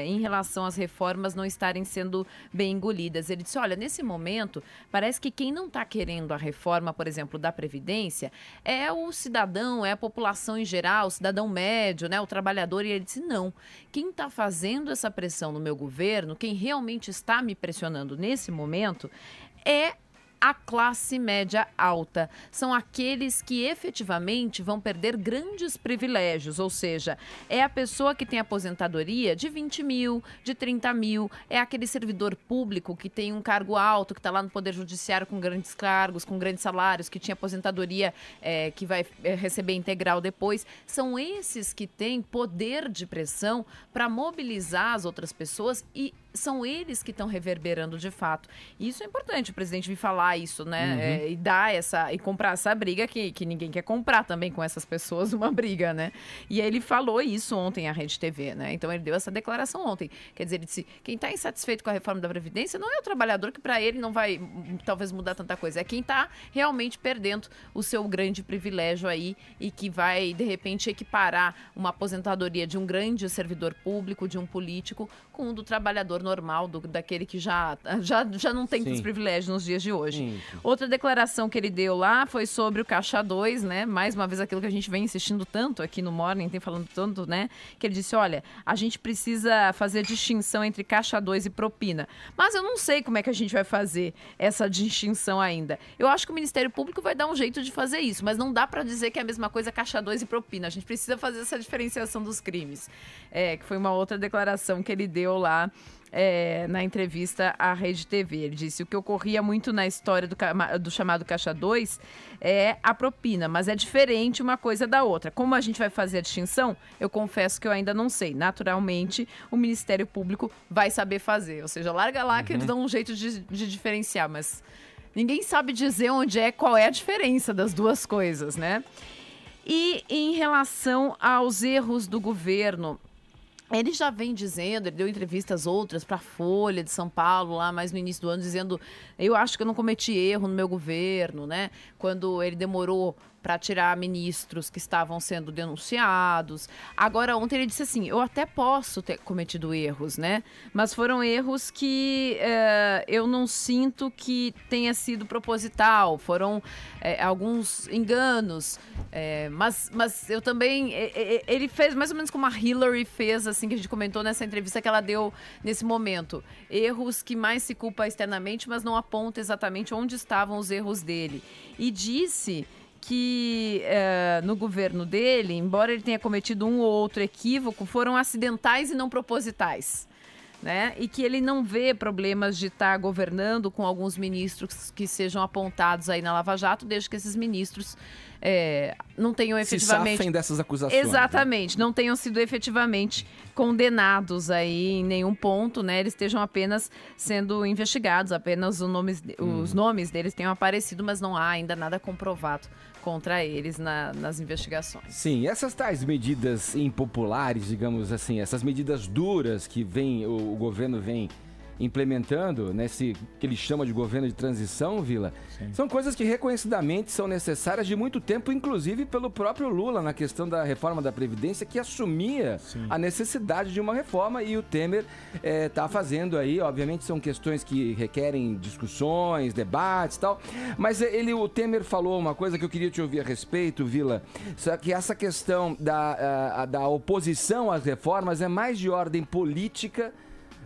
em relação às reformas não estarem sendo bem engolidas. Ele disse, olha, nesse momento, parece que quem não está querendo a reforma, por exemplo, da Previdência, é o cidadão, é a população em geral, o cidadão médio, né, o trabalhador. E ele disse, não, quem está fazendo essa pressão no meu governo, quem realmente está me pressionando nesse momento, é a classe média alta. São aqueles que efetivamente vão perder grandes privilégios, ou seja, é a pessoa que tem aposentadoria de 20 mil, de 30 mil, é aquele servidor público que tem um cargo alto, que está lá no Poder Judiciário com grandes cargos, com grandes salários, que tinha aposentadoria que vai receber integral depois. São esses que têm poder de pressão para mobilizar as outras pessoas e são eles que estão reverberando de fato. E isso é importante, o presidente vir falar isso, né? E dar e comprar essa briga que ninguém quer comprar também com essas pessoas, uma briga, né? E aí ele falou isso ontem à Rede TV, né? Então ele deu essa declaração ontem. Quer dizer, ele disse, quem está insatisfeito com a reforma da Previdência não é o trabalhador, que para ele não vai talvez mudar tanta coisa, é quem está realmente perdendo o seu grande privilégio aí e que vai, de repente, equiparar uma aposentadoria de um grande servidor público, de um político, com o do trabalhador trabalhador normal, daquele que já não tem tantos privilégios nos dias de hoje. Sim. Outra declaração que ele deu lá foi sobre o Caixa 2, né? Mais uma vez aquilo que a gente vem insistindo tanto aqui no Morning, tem falando tanto, né? Que ele disse, olha, a gente precisa fazer distinção entre Caixa 2 e propina. Mas eu não sei como é que a gente vai fazer essa distinção ainda. Eu acho que o Ministério Público vai dar um jeito de fazer isso, mas não dá para dizer que é a mesma coisa Caixa 2 e propina. A gente precisa fazer essa diferenciação dos crimes. Que foi uma outra declaração que ele deu lá na entrevista à Rede TV. Ele disse, o que ocorria muito na história do chamado Caixa 2 é a propina, mas é diferente uma coisa da outra. Como a gente vai fazer a distinção? Eu confesso que eu ainda não sei. Naturalmente, o Ministério Público vai saber fazer. Ou seja, larga lá que eles dão um jeito de diferenciar, mas ninguém sabe dizer qual é a diferença das duas coisas, né? E em relação aos erros do governo, ele já vem dizendo, ele deu entrevistas outras para a Folha de São Paulo, lá mais no início do ano, dizendo, eu acho que eu não cometi erro no meu governo, né? Quando ele demorou para tirar ministros que estavam sendo denunciados. Agora, ontem ele disse assim, eu até posso ter cometido erros, né? Mas foram erros que eu não sinto que tenha sido proposital, foram alguns enganos, mas eu também... ele fez mais ou menos como a Hillary fez, assim, que a gente comentou nessa entrevista que ela deu nesse momento. Erros que mais se culpa externamente, mas não aponta exatamente onde estavam os erros dele. E disse que no governo dele, embora ele tenha cometido um ou outro equívoco, foram acidentais e não propositais, né? E que ele não vê problemas de estar governando com alguns ministros que sejam apontados aí na Lava Jato, desde que esses ministros não tenham efetivamente... Se safem dessas acusações. Exatamente, né? Não tenham sido efetivamente condenados aí em nenhum ponto, né? Eles estejam apenas sendo investigados, apenas os nomes deles tenham aparecido, mas não há ainda nada comprovado contra eles nas investigações. Sim, essas tais medidas impopulares, digamos assim, essas medidas duras que o governo vem implementando, nesse que ele chama de governo de transição, Vila, são coisas que reconhecidamente são necessárias de muito tempo, inclusive pelo próprio Lula, na questão da reforma da Previdência, que assumia a necessidade de uma reforma, e o Temer está fazendo aí. Obviamente são questões que requerem discussões, debates e tal, mas o Temer falou uma coisa que eu queria te ouvir a respeito, Vila, que essa questão da oposição às reformas é mais de ordem política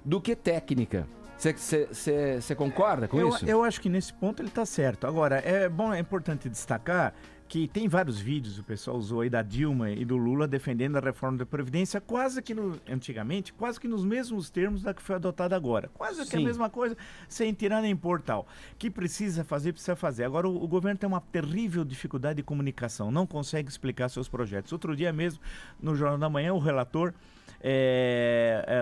do que técnica. Você concorda com isso? Eu acho que nesse ponto ele está certo. Agora, é importante destacar que tem vários vídeos, o pessoal usou aí da Dilma e do Lula defendendo a reforma da Previdência antigamente, quase que nos mesmos termos da que foi adotada agora. Quase que a mesma coisa, sem tirar nem pôr tal. Que precisa fazer. Agora, o governo tem uma terrível dificuldade de comunicação, não consegue explicar seus projetos. Outro dia mesmo, no Jornal da Manhã, o relator,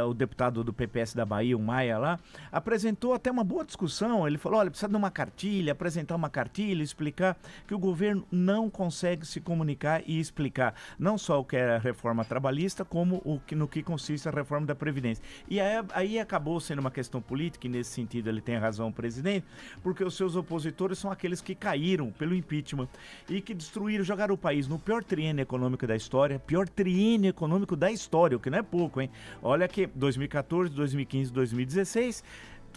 o deputado do PPS da Bahia, o Maia lá, apresentou até uma boa discussão. Ele falou, olha, precisa de uma cartilha, apresentar uma cartilha, explicar que o governo não consegue se comunicar e explicar não só o que é a reforma trabalhista, como no que consiste a reforma da Previdência. E aí acabou sendo uma questão política, e nesse sentido ele tem razão, o presidente, porque os seus opositores são aqueles que caíram pelo impeachment e que jogaram o país no pior triênio econômico da história, o que não é pouco, hein? Olha que 2014, 2015, 2016...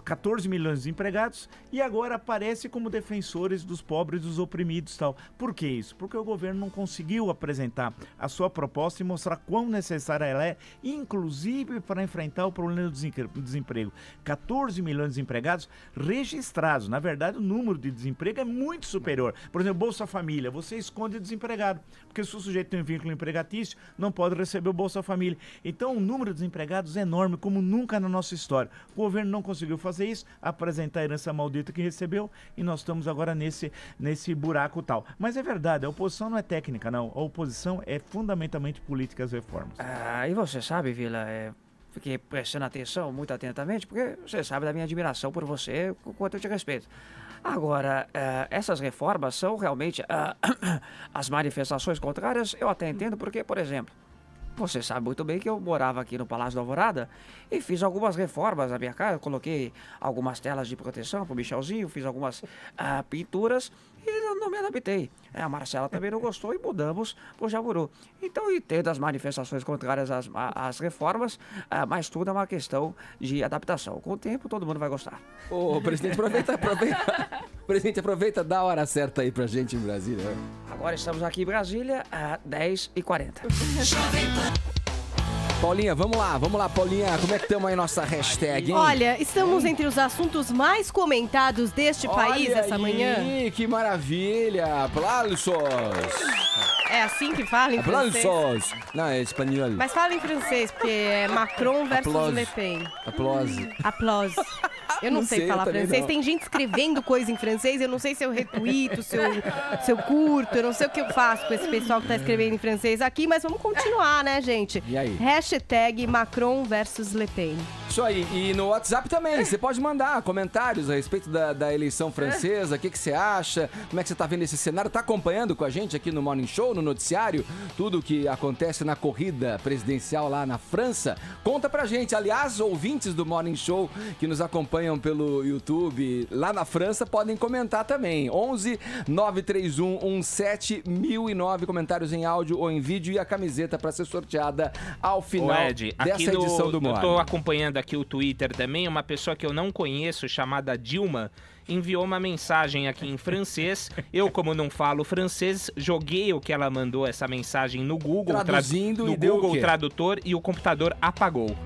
14 milhões de empregados, e agora aparece como defensores dos pobres, dos oprimidos e tal. Por que isso? Porque o governo não conseguiu apresentar a sua proposta e mostrar quão necessária ela é, inclusive para enfrentar o problema do desemprego. 14 milhões de empregados registrados. Na verdade, o número de desemprego é muito superior. Por exemplo, Bolsa Família, você esconde desempregado, porque se o sujeito tem um vínculo empregatício, não pode receber o Bolsa Família. Então, o número de desempregados é enorme, como nunca na nossa história. O governo não conseguiu fazer isso, apresentar a herança maldita que recebeu, e nós estamos agora nesse buraco tal. Mas é verdade, a oposição não é técnica, não. A oposição é fundamentalmente política, as reformas. E você sabe, Vila, fiquei prestando atenção muito atentamente, porque você sabe da minha admiração por você, o quanto eu te respeito. Agora, essas reformas são realmente as manifestações contrárias, eu até entendo, porque, por exemplo, Você sabe muito bem que eu morava aqui no Palácio da Alvorada e fiz algumas reformas na minha casa. Eu coloquei algumas telas de proteção pro Michelzinho, fiz algumas pinturas e não me adaptei. A Marcela também não gostou e mudamos pro Jaburu. Então, entendo as manifestações contrárias às reformas, mas tudo é uma questão de adaptação. Com o tempo, todo mundo vai gostar. Ô, presidente, aproveita. Presidente, aproveita, dá a hora certa aí pra gente em Brasília. Agora estamos aqui em Brasília, 10h40. Paulinha, vamos lá, Paulinha. Como é que estamos aí nossa hashtag, hein? Olha, estamos entre os assuntos mais comentados deste país essa manhã. Que maravilha! Aplausos! É assim que fala em francês? Aplausos! Não, é espanhol. Mas fala em francês, porque é Macron versus Applause. Le Pen. Aplause. Aplause. Eu não sei falar francês. Não. Tem gente escrevendo coisa em francês, eu não sei se eu retuito, se eu curto, eu não sei o que eu faço com esse pessoal que tá escrevendo em francês aqui, mas vamos continuar, né, gente? E aí? Hashtag Macron versus Le Pen. Isso aí. E no WhatsApp também, você pode mandar comentários a respeito da eleição francesa, o que você acha, como é que você tá vendo esse cenário, tá acompanhando com a gente aqui no Morning Show, no noticiário, tudo que acontece na corrida presidencial lá na França? Conta pra gente. Aliás, ouvintes do Morning Show que nos acompanham pelo YouTube lá na França podem comentar também. 11 931 17 1009 comentários em áudio ou em vídeo e a camiseta para ser sorteada ao final dessa edição do Morning. Eu tô acompanhando aqui o Twitter também, uma pessoa que eu não conheço, chamada Dilma, enviou uma mensagem aqui em francês. Eu, como não falo francês, joguei o que ela mandou, essa mensagem, no Google, traduzindo no e deu Google o quê? Tradutor, e o computador apagou.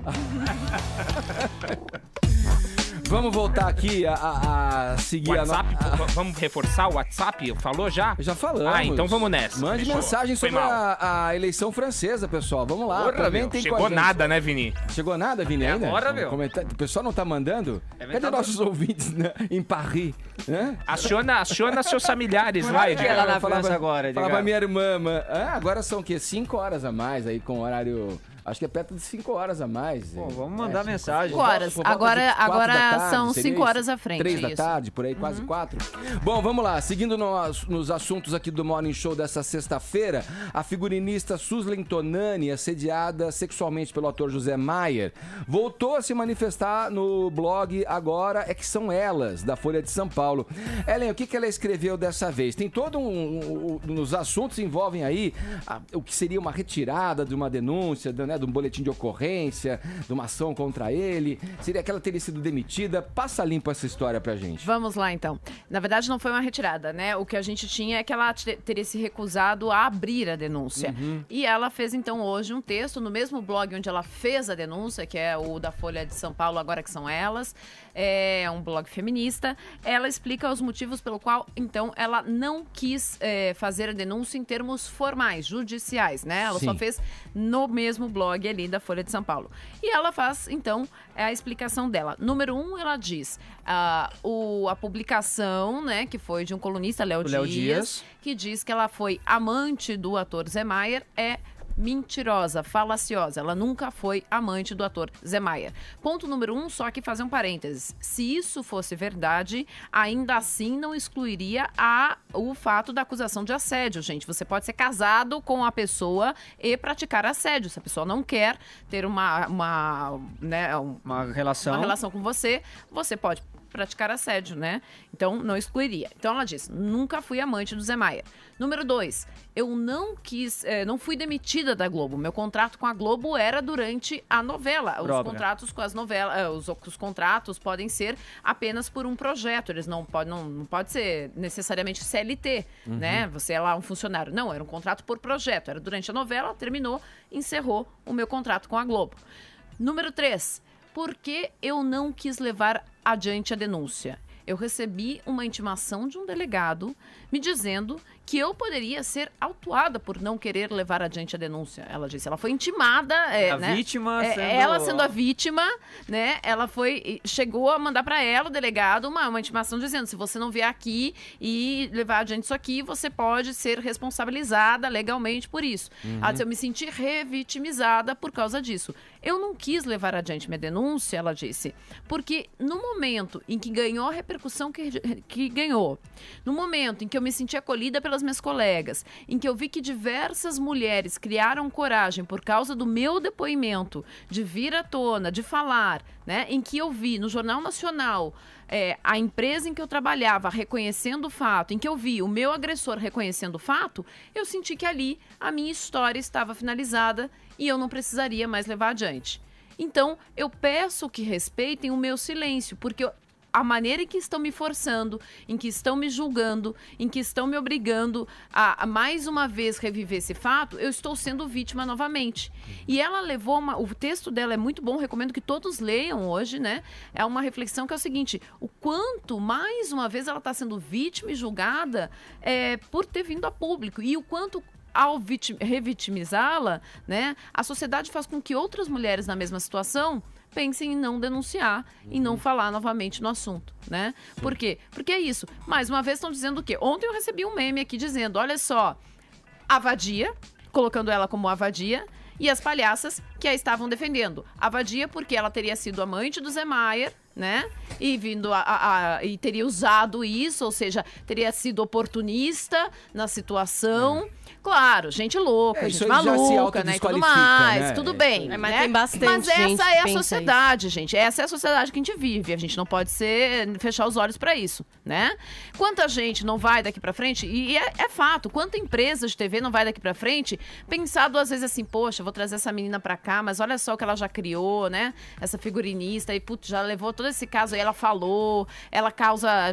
Vamos voltar aqui a seguir WhatsApp, vamos reforçar o WhatsApp? Falou já? Já falamos. Então vamos nessa. Mande Fechou. mensagem Foi sobre mal. a eleição francesa, pessoal. Vamos lá. Porra, meu, Comentem com a chegou gente. nada, né, Vini? Chegou nada, Vini, ainda? agora, meu. O pessoal não tá mandando? Cadê nossos ouvintes, né, em Paris? Né? Aciona seus familiares lá, é Edgar. lá na França agora, Fala Edgar? pra minha irmã. Agora são o quê? 5 horas a mais aí com horário... Acho que é perto de 5 horas a mais. Pô, vamos mandar mensagem. 5 horas. Por volta de 4 Agora da tarde, são seria 5 horas isso? à frente. 3 da isso. tarde, por aí, quase 4. Bom, vamos lá. Seguindo nos assuntos aqui do Morning Show dessa sexta-feira, a figurinista Suzlen Tonani, assediada sexualmente pelo ator José Maier, voltou a se manifestar no blog Agora é que São Elas, da Folha de São Paulo. Ellen, o que ela escreveu dessa vez? Tem todo nos assuntos envolvem aí o que seria uma retirada de uma denúncia, de um boletim de ocorrência, de uma ação contra ele. Seria que ela teria sido demitida? Passa limpo essa história pra gente. Vamos lá, então. Na verdade, não foi uma retirada, né? O que a gente tinha é que ela teria se recusado a abrir a denúncia. E ela fez, então, hoje um texto no mesmo blog onde ela fez a denúncia, que é o da Folha de São Paulo, Agora que São Elas. É um blog feminista. Ela explica os motivos pelo qual, então, ela não quis fazer a denúncia em termos formais, judiciais, né? Ela só fez no mesmo blog ali da Folha de São Paulo. E ela faz, então, a explicação dela. Número 1, ela diz a publicação, né, que foi de um colunista, Léo Dias, que diz que ela foi amante do ator Zé Maier, é mentirosa, falaciosa. Ela nunca foi amante do ator Zé Maier. Ponto número 1, só que fazer um parênteses. Se isso fosse verdade, ainda assim não excluiria o fato da acusação de assédio, gente. Você pode ser casado com a pessoa e praticar assédio. Se a pessoa não quer ter uma relação com você, você pode praticar assédio, né? Então, não excluiria. Então, ela diz, nunca fui amante do Zé Maier. Número 2, eu não fui demitida da Globo. Meu contrato com a Globo era durante a novela. Os contratos com as novelas, os contratos podem ser apenas por um projeto. Eles não pode ser necessariamente CLT, né? Você é lá um funcionário. Não, era um contrato por projeto. Era durante a novela, terminou, encerrou o meu contrato com a Globo. Número 3, por que eu não quis levar adiante a denúncia? Eu recebi uma intimação de um delegado me dizendo que eu poderia ser autuada por não querer levar adiante a denúncia. Ela disse, ela foi intimada, vítima ela sendo a vítima, né? Ela chegou a mandar para ela, o delegado, uma intimação dizendo, se você não vier aqui e levar adiante isso aqui, você pode ser responsabilizada legalmente por isso. Ela disse, eu me senti revitimizada por causa disso. Eu não quis levar adiante minha denúncia, ela disse, porque no momento em que ganhou a repercussão que ganhou, no momento em que eu me senti acolhida pela pelas minhas colegas, em que eu vi que diversas mulheres criaram coragem por causa do meu depoimento, de vir à tona, de falar, né? Em que eu vi no Jornal Nacional a empresa em que eu trabalhava reconhecendo o fato, em que eu vi o meu agressor reconhecendo o fato, eu senti que ali a minha história estava finalizada e eu não precisaria mais levar adiante. Então, eu peço que respeitem o meu silêncio, porque a maneira em que estão me forçando, em que estão me julgando, em que estão me obrigando a mais uma vez reviver esse fato, eu estou sendo vítima novamente. E ela levou o texto dela é muito bom, recomendo que todos leiam hoje, né? É uma reflexão que é o seguinte: o quanto, mais uma vez, ela está sendo vítima e julgada por ter vindo a público, e o quanto, ao revitimizá-la, né, a sociedade faz com que outras mulheres na mesma situação pensem em não denunciar, em não falar novamente no assunto, né? Por quê? Porque é isso. Mais uma vez estão dizendo o quê? Ontem eu recebi um meme aqui dizendo, olha só, a vadia, colocando ela como a vadia, e as palhaças que a estavam defendendo. A vadia porque ela teria sido amante do Zé Maier, né? E vindo e teria usado isso, ou seja, teria sido oportunista na situação. Claro, gente louca, gente maluca, né? E tudo mais, né? Tudo bem. Mas né? tem bastante Mas gente essa é a que pensa sociedade, gente. Essa é a sociedade que a gente vive. A gente não pode fechar os olhos pra isso, né? Quanta gente não vai daqui pra frente, e é fato, quanta empresa de TV não vai daqui pra frente pensar duas vezes assim, poxa, vou trazer essa menina pra cá, mas olha só o que ela já criou, né? Essa figurinista, e putz, já levou todo esse caso aí, ela falou, ela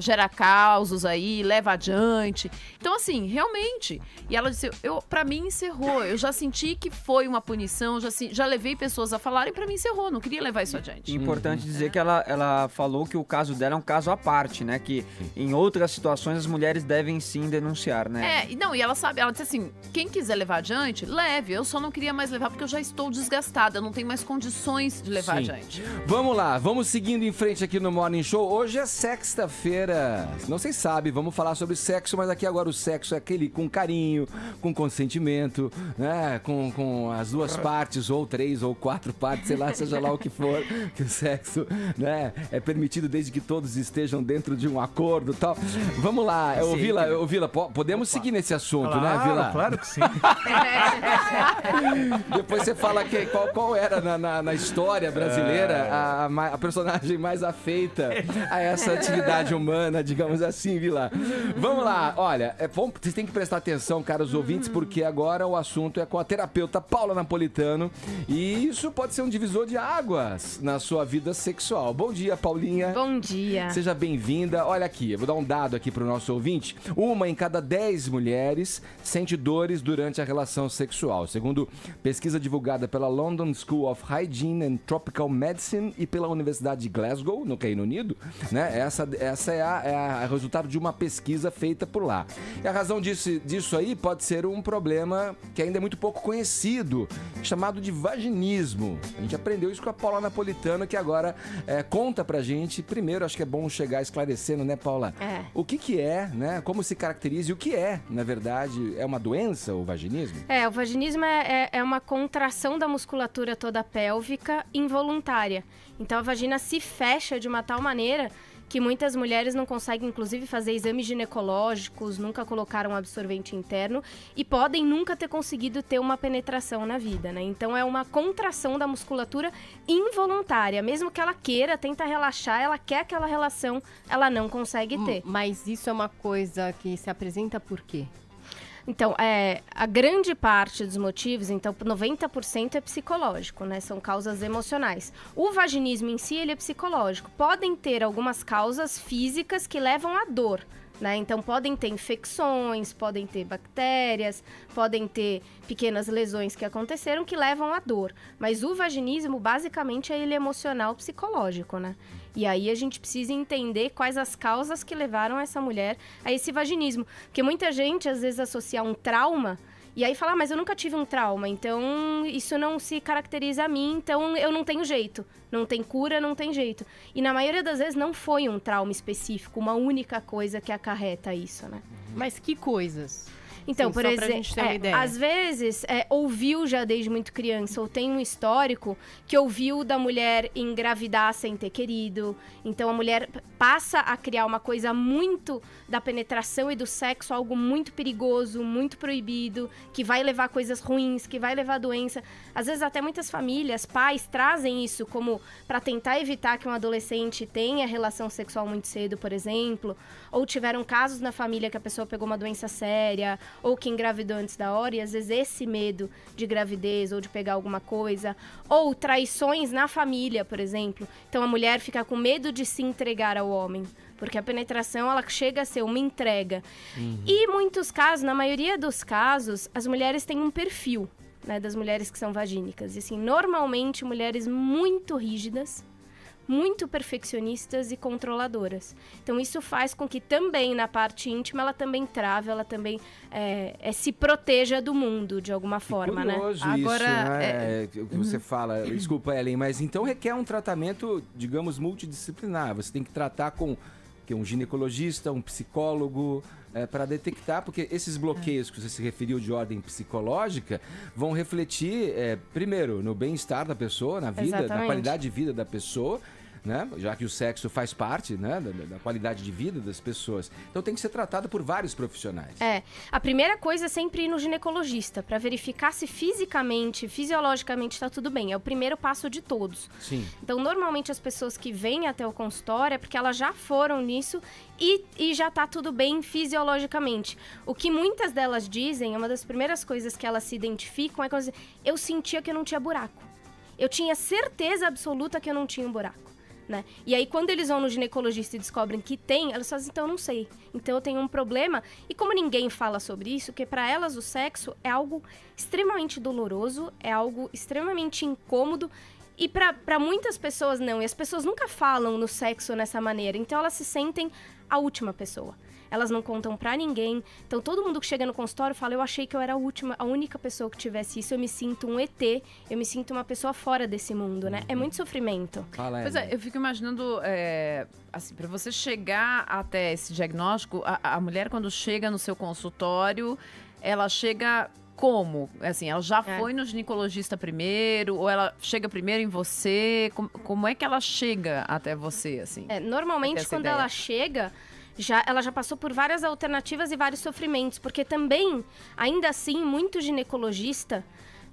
gera causos aí, leva adiante. Então, assim, realmente. E ela disse, pra mim encerrou. Eu já senti que foi uma punição, já levei pessoas a falarem, pra mim encerrou. Não queria levar isso adiante. Importante dizer que ela falou que o caso dela é um caso à parte, né? Que em outras situações as mulheres devem sim denunciar, né? E ela sabe, ela disse assim, quem quiser levar adiante, leve. Eu só não queria mais levar porque eu já estou desgastada, eu não tenho mais condições de levar adiante. Vamos lá, vamos seguindo em frente aqui no Morning Show. Hoje é sexta-feira. Não sei se sabe, vamos falar sobre sexo, mas aqui agora o sexo é aquele com carinho, com consentimento, né? Com as duas partes, ou 3 ou 4 partes, sei lá, seja lá o que for, que o sexo, né, é permitido desde que todos estejam dentro de um acordo e tal. Vamos lá, Vila, podemos seguir nesse assunto, né, Vila? Claro que sim. Depois você fala qual era na história brasileira a personagem mais afeita a essa atividade humana, digamos assim, Vila. Vamos lá, olha, vocês têm que prestar atenção, caros ouvintes, porque agora o assunto é com a terapeuta Paula Napolitano e isso pode ser um divisor de águas na sua vida sexual. Bom dia, Paulinha. Bom dia. Seja bem-vinda. Olha aqui, eu vou dar um dado aqui para o nosso ouvinte. 1 em cada 10 mulheres sente dores durante a relação sexual, segundo pesquisa divulgada pela London School of Hygiene and Tropical Medicine e pela Universidade de Glasgow, no Reino Unido, né? Essa é o resultado de uma pesquisa feita por lá. E a razão disso aí pode ser um problema que ainda é muito pouco conhecido, chamado de vaginismo. A gente aprendeu isso com a Paula Napolitano, que agora conta pra gente. Primeiro, acho que é bom chegar esclarecendo, né, Paula? O que é, né? Como se caracteriza e o que é, na verdade, é uma doença, o vaginismo? O vaginismo é uma contração da musculatura toda pélvica involuntária. Então, a vagina se fecha de uma tal maneira que muitas mulheres não conseguem, inclusive, fazer exames ginecológicos, nunca colocaram absorvente interno e podem nunca ter conseguido ter uma penetração na vida, né? Então, é uma contração da musculatura involuntária. Mesmo que ela queira, tenta relaxar, ela quer aquela relação, ela não consegue ter. Mas isso é uma coisa que se apresenta por quê? Então, a grande parte dos motivos, então 90% é psicológico, né? São causas emocionais. O vaginismo em si, ele é psicológico. Podem ter algumas causas físicas que levam à dor, né? Então, podem ter infecções, podem ter bactérias, podem ter pequenas lesões que aconteceram que levam à dor. Mas o vaginismo, basicamente, ele é emocional psicológico, né? E aí a gente precisa entender quais as causas que levaram essa mulher a esse vaginismo. Porque muita gente, às vezes, associa um trauma e aí fala, mas eu nunca tive um trauma, então isso não se caracteriza a mim, então eu não tenho jeito. Não tem cura, não tem jeito. E na maioria das vezes não foi um trauma específico, uma única coisa que acarreta isso, né? Mas que coisas? Então, Sim, por só pra gente ter uma exemplo, ideia. às vezes ouviu já desde muito criança, ou tem um histórico que ouviu da mulher engravidar sem ter querido. Então a mulher passa a criar uma coisa muito da penetração e do sexo, algo muito perigoso, muito proibido, que vai levar a coisas ruins, que vai levar a doença. Às vezes até muitas famílias, pais, trazem isso como para tentar evitar que um adolescente tenha relação sexual muito cedo, por exemplo. Ou tiveram casos na família que a pessoa pegou uma doença séria, ou que engravidou antes da hora, e às vezes esse medo de gravidez ou de pegar alguma coisa, ou traições na família, por exemplo. Então a mulher fica com medo de se entregar ao homem, porque a penetração ela chega a ser uma entrega. E muitos casos, na maioria dos casos, as mulheres têm um perfil, né, das mulheres que são vagínicas. E assim, normalmente mulheres muito rígidas, muito perfeccionistas e controladoras. Então isso faz com que também na parte íntima ela também trave, ela também se proteja do mundo de alguma forma, curioso né? isso, Agora, né? O que você fala, desculpa, Ellen, mas então requer um tratamento, digamos, multidisciplinar. Você tem que tratar com um ginecologista, um psicólogo, para detectar, porque esses bloqueios que você se referiu de ordem psicológica vão refletir, primeiro, no bem-estar da pessoa, na vida, Exatamente. na qualidade de vida da pessoa, né? Já que o sexo faz parte, né, da qualidade de vida das pessoas. Então tem que ser tratado por vários profissionais. A primeira coisa é sempre ir no ginecologista, para verificar se fisicamente, fisiologicamente está tudo bem. É o primeiro passo de todos. Sim. Então, normalmente as pessoas que vêm até o consultório é porque elas já foram nisso e já tá tudo bem fisiologicamente. O que muitas delas dizem, uma das primeiras coisas que elas se identificam é quando eu sentia que eu não tinha buraco. Eu tinha certeza absoluta que eu não tinha um buraco. Né? E aí, quando eles vão no ginecologista e descobrem que tem, elas falam assim, então eu não sei. Então eu tenho um problema. E como ninguém fala sobre isso, que para elas o sexo é algo extremamente doloroso, é algo extremamente incômodo. E para muitas pessoas não. E as pessoas nunca falam no sexo nessa maneira. Então elas se sentem a última pessoa. Elas não contam pra ninguém. Então todo mundo que chega no consultório fala, eu achei que eu era a única pessoa que tivesse isso. Eu me sinto um ET, eu me sinto uma pessoa fora desse mundo, né? É muito sofrimento. Fala, Pois é, eu fico imaginando, assim, para você chegar até esse diagnóstico, a mulher quando chega no seu consultório, ela chega como? Assim, ela já foi no ginecologista primeiro, ou ela chega primeiro em você? Como é que ela chega até você, assim? Normalmente quando ela chega... ela já passou por várias alternativas e vários sofrimentos, porque também, ainda assim, muito ginecologista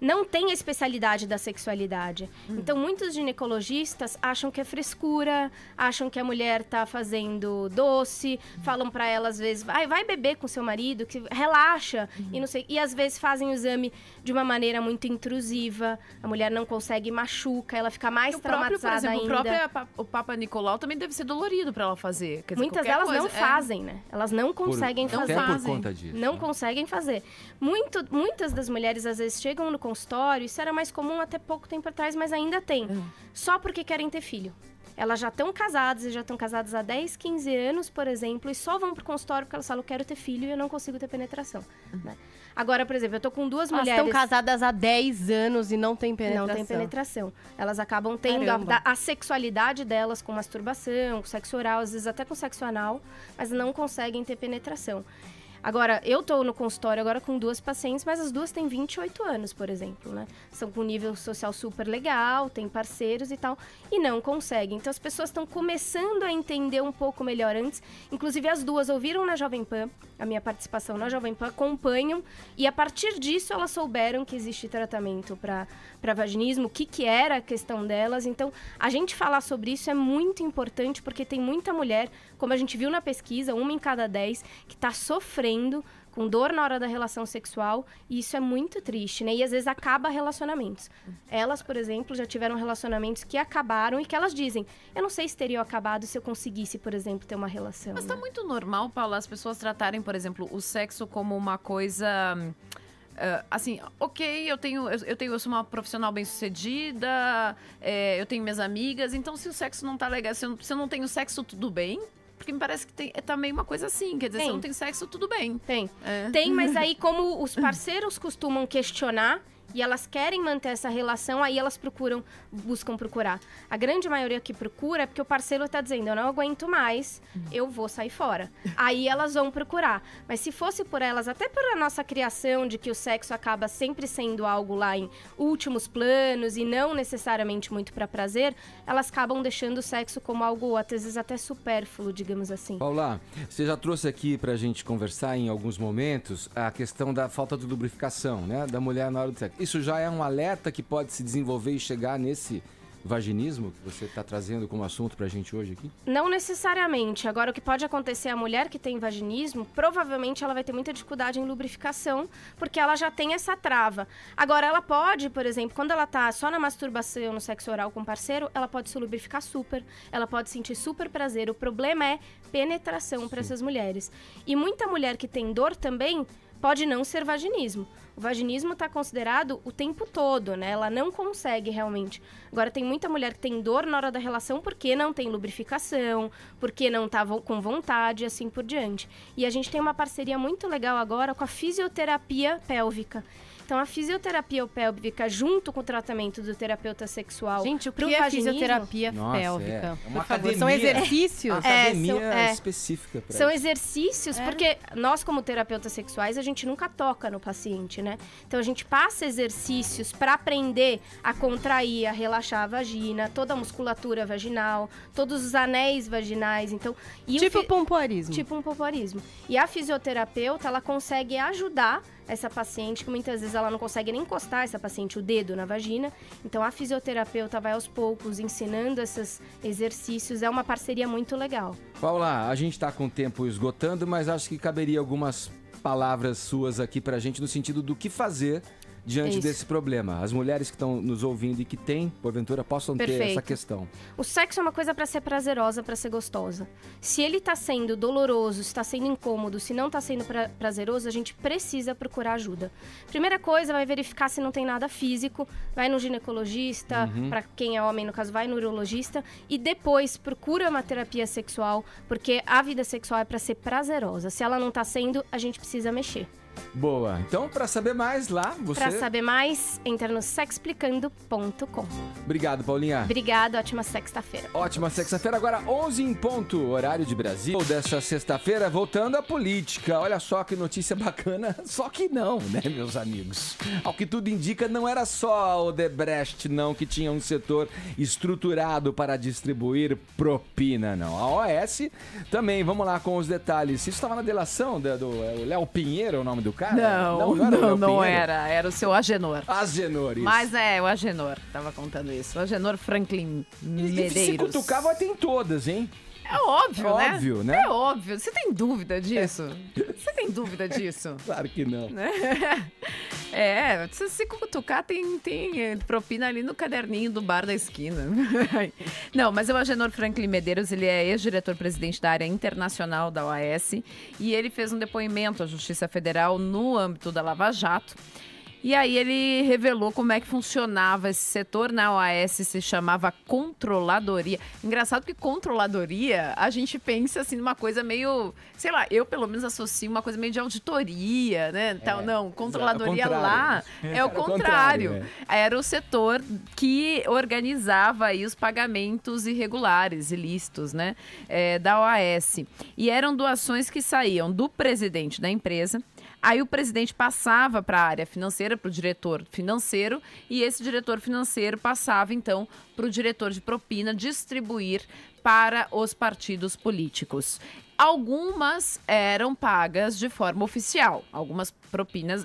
não tem a especialidade da sexualidade. Então, muitos ginecologistas acham que é frescura, acham que a mulher tá fazendo doce, falam pra ela, às vezes, vai beber com seu marido, que relaxa, e não sei. E às vezes fazem o exame de uma maneira muito intrusiva, a mulher não consegue, machuca, ela fica mais traumatizada por exemplo, ainda. o Papa Nicolau também deve ser dolorido pra ela fazer. Quer dizer, muitas delas não fazem, né? Elas não conseguem fazer. Até por conta disso. Não conseguem fazer. Muitas das mulheres, às vezes, chegam no consultório, isso era mais comum até pouco tempo atrás, mas ainda tem. Só porque querem ter filho. Elas já estão casadas, e já estão casadas há 10, 15 anos, por exemplo, e só vão pro consultório porque elas falam, eu quero ter filho e eu não consigo ter penetração. Né? Agora, por exemplo, eu tô com duas mulheres... Elas estão casadas há 10 anos e não tem penetração. Não tem penetração. Elas acabam tendo a sexualidade delas com masturbação, com sexo oral, às vezes até com sexo anal, mas não conseguem ter penetração. Agora, eu tô no consultório agora com duas pacientes, mas as duas têm 28 anos, por exemplo, né? São com nível social super legal, têm parceiros e tal, e não conseguem. Então, as pessoas estão começando a entender um pouco melhor antes. Inclusive, as duas ouviram na Jovem Pan, a minha participação na Jovem Pan, acompanham, e a partir disso, elas souberam que existe tratamento para vaginismo, o que era a questão delas. Então, a gente falar sobre isso é muito importante, porque tem muita mulher, como a gente viu na pesquisa, 1 em cada 10, que está sofrendo com dor na hora da relação sexual, e isso é muito triste, né? E às vezes acaba relacionamentos. Elas, por exemplo, já tiveram relacionamentos que acabaram e que elas dizem, eu não sei se teriam acabado se eu conseguisse, por exemplo, ter uma relação. Mas tá muito normal, Paula, as pessoas tratarem, por exemplo, o sexo como uma coisa... assim, ok, eu sou uma profissional bem-sucedida, eu tenho minhas amigas, então se o sexo não tá legal, se eu não tenho sexo, tudo bem? Porque me parece que tá meio uma coisa assim, quer dizer, se eu não tenho sexo, tudo bem. Tem, mas aí como os parceiros costumam questionar, e elas querem manter essa relação, aí elas buscam procurar. A grande maioria que procura é porque o parceiro tá dizendo, eu não aguento mais, eu vou sair fora. Aí elas vão procurar. Mas se fosse por elas, até por a nossa criação de que o sexo acaba sempre sendo algo lá em últimos planos e não necessariamente muito para prazer, elas acabam deixando o sexo como algo, às vezes, até supérfluo, digamos assim. Paula, você já trouxe aqui pra gente conversar em alguns momentos a questão da falta de lubrificação, né, da mulher na hora do sexo. Isso já é um alerta que pode se desenvolver e chegar nesse vaginismo que você está trazendo como assunto pra gente hoje aqui? Não necessariamente. Agora, o que pode acontecer, a mulher que tem vaginismo, provavelmente ela vai ter muita dificuldade em lubrificação, porque ela já tem essa trava. Agora, ela pode, por exemplo, quando ela tá só na masturbação, no sexo oral com o parceiro, ela pode se lubrificar super, ela pode sentir super prazer. O problema é penetração para essas mulheres. E muita mulher que tem dor também pode não ser vaginismo. O vaginismo está considerado o tempo todo, né? Ela não consegue realmente. Agora, tem muita mulher que tem dor na hora da relação porque não tem lubrificação, porque não tá com vontade e assim por diante. E a gente tem uma parceria muito legal agora com a fisioterapia pélvica. Então, a fisioterapia pélvica, junto com o tratamento do terapeuta sexual... Gente, o que é fisioterapia pélvica? É uma academia. São exercícios? Academia específica para São exercícios, porque nós, como terapeutas sexuais, a gente nunca toca no paciente, né? Então, a gente passa exercícios para aprender a contrair, a relaxar a vagina, toda a musculatura vaginal, todos os anéis vaginais. Então, tipo pompoarismo. Tipo um pompoarismo. E a fisioterapeuta, ela consegue ajudar essa paciente, que muitas vezes ela não consegue nem encostar essa paciente o dedo na vagina. Então, a fisioterapeuta vai aos poucos ensinando esses exercícios. É uma parceria muito legal. Paula, a gente está com o tempo esgotando, mas acho que caberia algumas palavras suas aqui pra gente no sentido do que fazer diante desse problema. As mulheres que estão nos ouvindo e que têm, porventura, possam ter essa questão. O sexo é uma coisa para ser prazerosa, para ser gostosa. Se ele tá sendo doloroso, se tá sendo incômodo, se não tá sendo prazeroso, a gente precisa procurar ajuda. Primeira coisa, vai verificar se não tem nada físico, vai no ginecologista, para quem é homem, no caso, vai no urologista, e depois procura uma terapia sexual, porque a vida sexual é para ser prazerosa. Se ela não tá sendo, a gente precisa mexer. Boa. Então, para saber mais lá, você... Para saber mais, entra no sexplicando.com. Obrigado, Paulinha. Obrigado, ótima sexta-feira. Ótima sexta-feira, agora 11 em ponto, horário de Brasília. Dessa sexta-feira, voltando à política. Olha só que notícia bacana, só que não, né, meus amigos? Ao que tudo indica, não era só a Odebrecht, não, que tinha um setor estruturado para distribuir propina, não. A OAS também, vamos lá com os detalhes. Isso estava na delação do Léo Pinheiro, o nome do cara? Não era. Era o seu Agenor. Agenor, isso. Mas o Agenor tava contando isso. O Agenor Franklin Medeiros. E se cutucar, vai ter em todas, hein? É óbvio, né? Óbvio, né? É óbvio. Você tem dúvida disso? Você tem dúvida disso? Claro que não. Se cutucar, tem propina ali no caderninho do bar da esquina. Não, mas o Agenor Franklin Medeiros, ele é ex-diretor-presidente da área internacional da OAS e ele fez um depoimento à Justiça Federal no âmbito da Lava Jato. E aí ele revelou como é que funcionava esse setor. Na OAS se chamava controladoria. Engraçado que controladoria, a gente pensa assim numa coisa meio, sei lá, eu pelo menos associo uma coisa meio de auditoria, né? Não, controladoria lá é o contrário. Era o setor que organizava aí os pagamentos irregulares, ilícitos, né? Da OAS. E eram doações que saíam do presidente da empresa. Aí o presidente passava para a área financeira, para o diretor financeiro, e esse diretor financeiro passava, então, para o diretor de propina distribuir para os partidos políticos. Algumas eram pagas de forma oficial. Algumas propinas,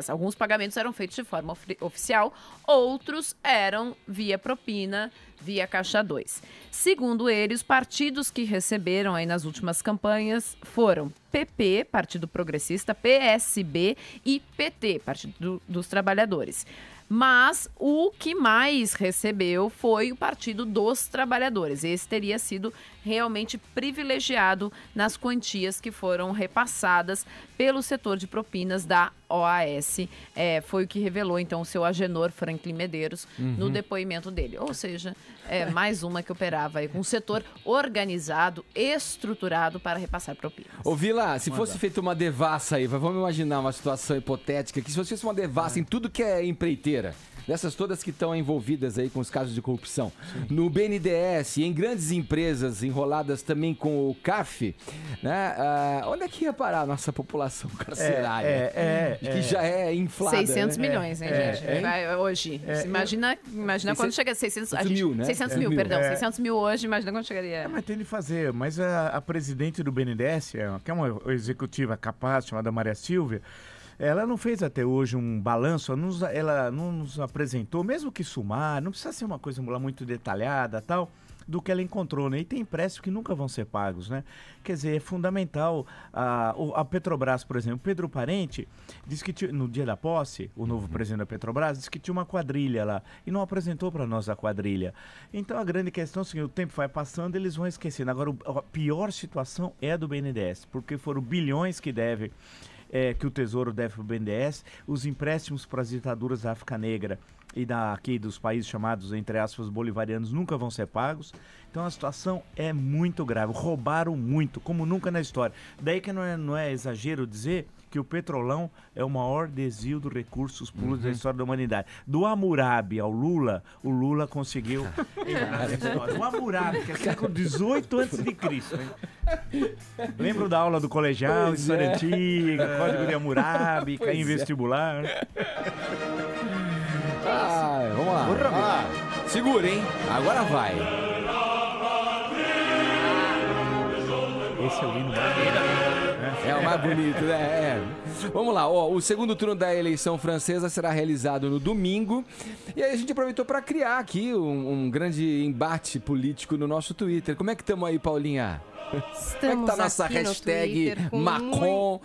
alguns pagamentos eram feitos de forma oficial, outros eram via propina, via Caixa 2. Segundo ele, os partidos que receberam aí nas últimas campanhas foram PP, Partido Progressista, PSB e PT, Partido dos Trabalhadores. Mas o que mais recebeu foi o Partido dos Trabalhadores. Esse teria sido realmente privilegiado nas quantias que foram repassadas pelo setor de propinas da OAS, foi o que revelou, então, o seu Agenor Franklin Medeiros no depoimento dele. Ou seja, mais uma que operava aí com um setor organizado, estruturado para repassar propinas. Ô, Vila, se fosse feita uma devassa aí, vamos imaginar uma situação hipotética, que se fosse uma devassa em tudo que é empreiteira, dessas todas que estão envolvidas aí com os casos de corrupção, no BNDES, em grandes empresas enroladas também com o CAF, né? Onde é que ia parar a nossa população carcerária? Que já é inflada. 600 né? milhões, hein, gente? Hoje. Imagina quando chega a 600 mil, né? 600 mil, perdão. 600 mil hoje, imagina quando chegaria. Mas tem de fazer. Mas a presidente do BNDES, que é uma executiva capaz, chamada Maria Silvia, ela não fez até hoje um balanço, ela não nos apresentou, mesmo que sumário, não precisa ser uma coisa lá muito detalhada, tal, do que ela encontrou, né? E tem empréstimos que nunca vão ser pagos, né? Quer dizer, é fundamental. A Petrobras, por exemplo, Pedro Parente disse que no dia da posse, o novo presidente da Petrobras disse que tinha uma quadrilha lá e não apresentou para nós a quadrilha. Então a grande questão é assim, o tempo vai passando, eles vão esquecendo. Agora, a pior situação é a do BNDES, porque foram bilhões que deve... que o Tesouro deve para o BNDES, os empréstimos para as ditaduras da África Negra e aqui dos países chamados, entre aspas, bolivarianos, nunca vão ser pagos. Então a situação é muito grave. Roubaram muito, como nunca na história. Daí que não é exagero dizer que o Petrolão é o maior desvio de recursos públicos da história da humanidade. Do Hammurabi ao Lula, o Lula conseguiu entrar na história. O Hammurabi, que é século XVIII a.C. Lembro da aula do colegial, história antiga, código de Hammurabi, cair em vestibular. Vamos lá. Segura, hein? Agora vai. Esse é o hino mais É o mais bonito, né? Vamos lá, o segundo turno da eleição francesa será realizado no domingo. E aí a gente aproveitou para criar aqui um grande embate político no nosso Twitter. Como é que estamos aí, Paulinha? Estamos Como é que tá a nossa hashtag Macron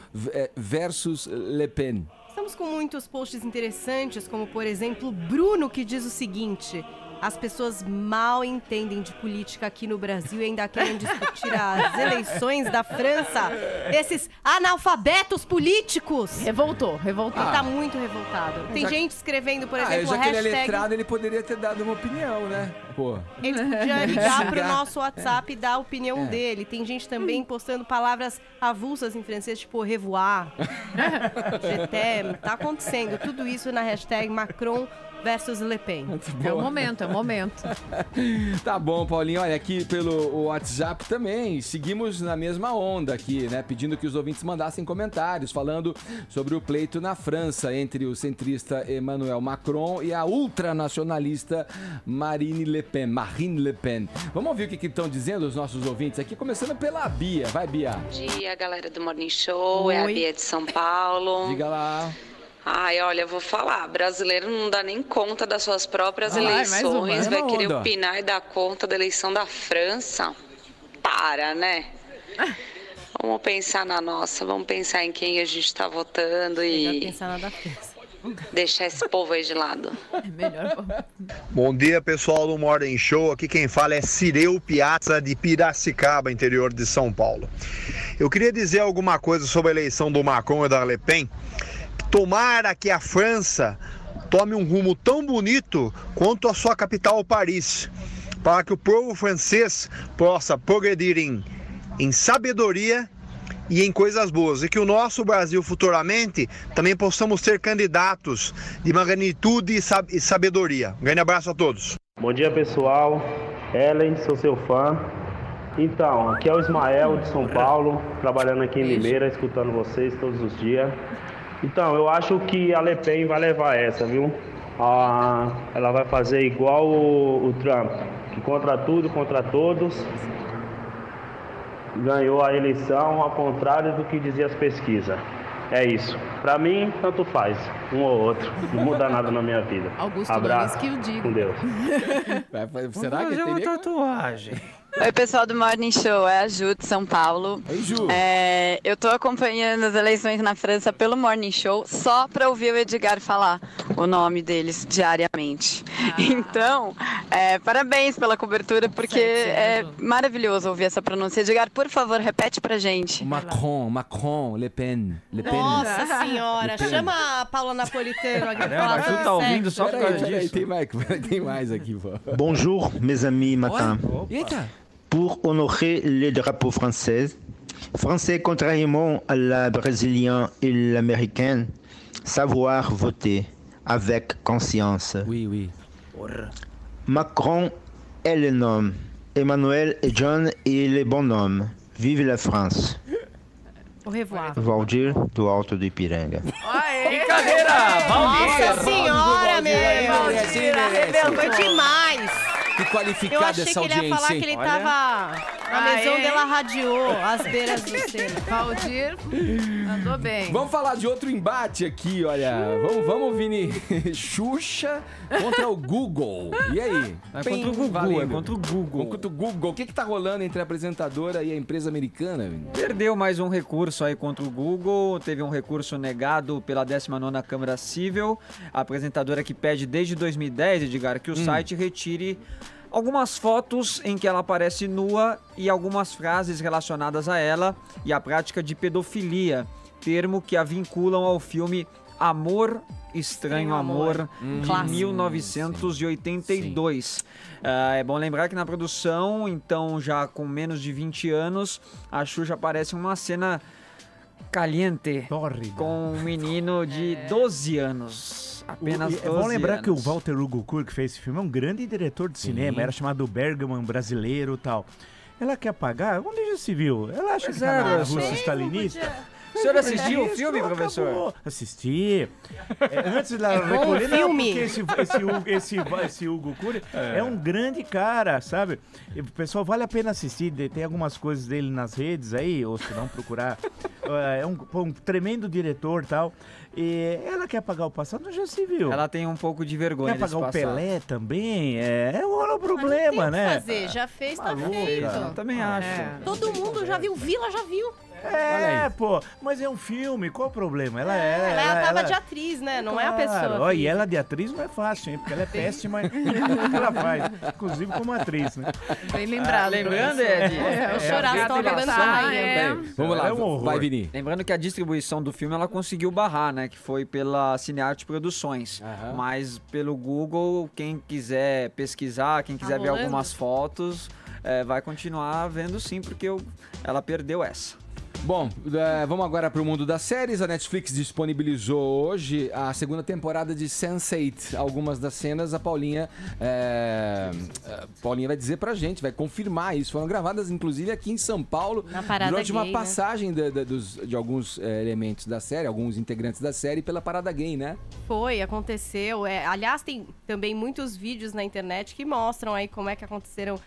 versus Le Pen? Estamos com muitos posts interessantes, como por exemplo Bruno, que diz o seguinte: as pessoas mal entendem de política aqui no Brasil e ainda querem discutir as eleições da França. Esses analfabetos políticos. Revoltou. Ele tá muito revoltado. Tem gente escrevendo, por exemplo, já que ele é hashtag... letrado, ele poderia ter dado uma opinião, né? Pô. Ele podia ligar pro nosso WhatsApp e dar a opinião dele. Tem gente também postando palavras avulsas em francês, tipo revoar, je t'aime. Tá acontecendo tudo isso na hashtag Macron versus Le Pen. É o momento. Tá bom, Paulinho. Olha, aqui pelo WhatsApp também, seguimos na mesma onda aqui, né? Pedindo que os ouvintes mandassem comentários falando sobre o pleito na França entre o centrista Emmanuel Macron e a ultranacionalista Marine Le Pen. Vamos ouvir o que estão dizendo os nossos ouvintes aqui, começando pela Bia. Vai, Bia. Bom dia, galera do Morning Show. Oi. É a Bia de São Paulo. Diga lá. Ai, olha, eu vou falar, brasileiro não dá nem conta das suas próprias mais uma. eleições, vai querer onda. opinar e dar conta da eleição da França. Para, né? Vamos pensar na nossa, vamos pensar em quem a gente tá votando Vai e pensar na da França. deixar esse povo aí de lado. Melhor. Bom dia, pessoal do Morning Show. Aqui quem fala é Cireu Piazza de Piracicaba, interior de São Paulo. Eu queria dizer alguma coisa sobre a eleição do Macron e da Le Pen. Tomara que a França tome um rumo tão bonito quanto a sua capital, Paris, para que o povo francês possa progredir em sabedoria e em coisas boas, e que o nosso Brasil futuramente também possamos ter candidatos de magnitude e sabedoria. Um grande abraço a todos. Bom dia, pessoal. Ellen, sou seu fã. Então, aqui é o Ismael de São Paulo, trabalhando aqui em Limeira, escutando vocês todos os dias. Então, eu acho que a Le Pen vai levar essa, viu? Ela vai fazer igual o Trump, que contra tudo, contra todos, ganhou a eleição ao contrário do que dizia as pesquisas. É isso. Pra mim, tanto faz, um ou outro. Não muda nada na minha vida. Augusto Abraço. Nunes que eu digo. Com Deus. Será que fazer teria? uma tatuagem. Oi, pessoal do Morning Show, é a Ju de São Paulo. Oi, Ju. Eu tô acompanhando as eleições na França pelo Morning Show só pra ouvir o Edgar falar o nome deles diariamente. Então, parabéns pela cobertura, porque é maravilhoso ouvir essa pronúncia. Edgar, por favor, repete pra gente. Macron, Le Pen. Nossa senhora, chama a Paula Napolitano aqui pra falar. A Ju tá ouvindo só por causa Peraí, disso. tem mais aqui, pô. Bonjour, mes amis matin. Eita! Pour honorer le drapeau français, contrairement à la brésilienne et l'américaine, savoir voter avec conscience. Oui. Macron est le nom, Emmanuel et John est le bonhomme. Vive la France. Au revoir. Valdir do Alto do Ipiranga. Brincadeira! Nossa senhora, meu! Valdir, Foi demais! Que qualificada Eu achei essa que ele audiência, ia falar hein? que ele tava na Maison de la Radio, às beiras do Sena. Valdir andou bem. Vamos falar de outro embate aqui, olha. Vamos, Vini. Xuxa contra o Google. E aí? É contra o Gugu, Valendo. é contra o Google. Contra o Google. O que tá rolando entre a apresentadora e a empresa americana, Vini? Perdeu mais um recurso aí contra o Google, teve um recurso negado pela 19ª Câmara Civil, a apresentadora que pede desde 2010, Edgar, que o site retire algumas fotos em que ela aparece nua e algumas frases relacionadas a ela e a prática de pedofilia, termo que a vinculam ao filme Amor, Estranho Amor, de 1982. É bom lembrar que na produção, então já com menos de 20 anos, a Xuxa aparece em uma cena caliente com um menino de 12 anos. Apenas 12 Vamos lembrar anos. que o Walter Hugo Kurth, que fez esse filme, é um grande diretor de cinema, era chamado Bergman brasileiro e tal. Ela quer pagar? Onde já se viu? Ela acha que tá na Rússia stalinista? O senhor assistiu o filme, professor? Acabou. Assisti. Antes dela recolher, não, filme. porque esse Hugo Kurth é um grande cara, sabe? E, pessoal, vale a pena assistir. Tem algumas coisas dele nas redes aí, ou se não procurar. É um tremendo diretor e tal. E ela quer pagar o passado, já se viu. Ela tem um pouco de vergonha Quer desse pagar o passado. Pelé também? É um problema, né? Fazer, já fez, tá Maluca. feito. Eu também acho. Todo mundo já viu, Vila já viu. Pô, mas é um filme, qual o problema? Ela tava de atriz, né? Não é a pessoa. Ó, e ela de atriz não é fácil, hein? Porque ela é péssima em tudo que ela faz, inclusive como atriz, né? Bem lembrado. Lembrando, Ed? Vou chorar, estão pegando rainha. Vamos lá, É um horror. vai, Vini. Lembrando que a distribuição do filme ela conseguiu barrar, né? Que foi pela Cinearte Produções. Mas pelo Google, quem quiser pesquisar, quem quiser ver rolando? algumas fotos, vai continuar vendo sim, porque ela perdeu essa. Bom, vamos agora para o mundo das séries. A Netflix disponibilizou hoje a segunda temporada de Sense8. Algumas das cenas a Paulinha vai dizer pra gente, vai confirmar isso. Foram gravadas, inclusive, aqui em São Paulo, Na Parada durante uma Gay, passagem de alguns elementos da série, alguns integrantes da série, pela Parada Gay, né? Foi, aconteceu. Aliás, tem também muitos vídeos na internet que mostram aí como é que aconteceram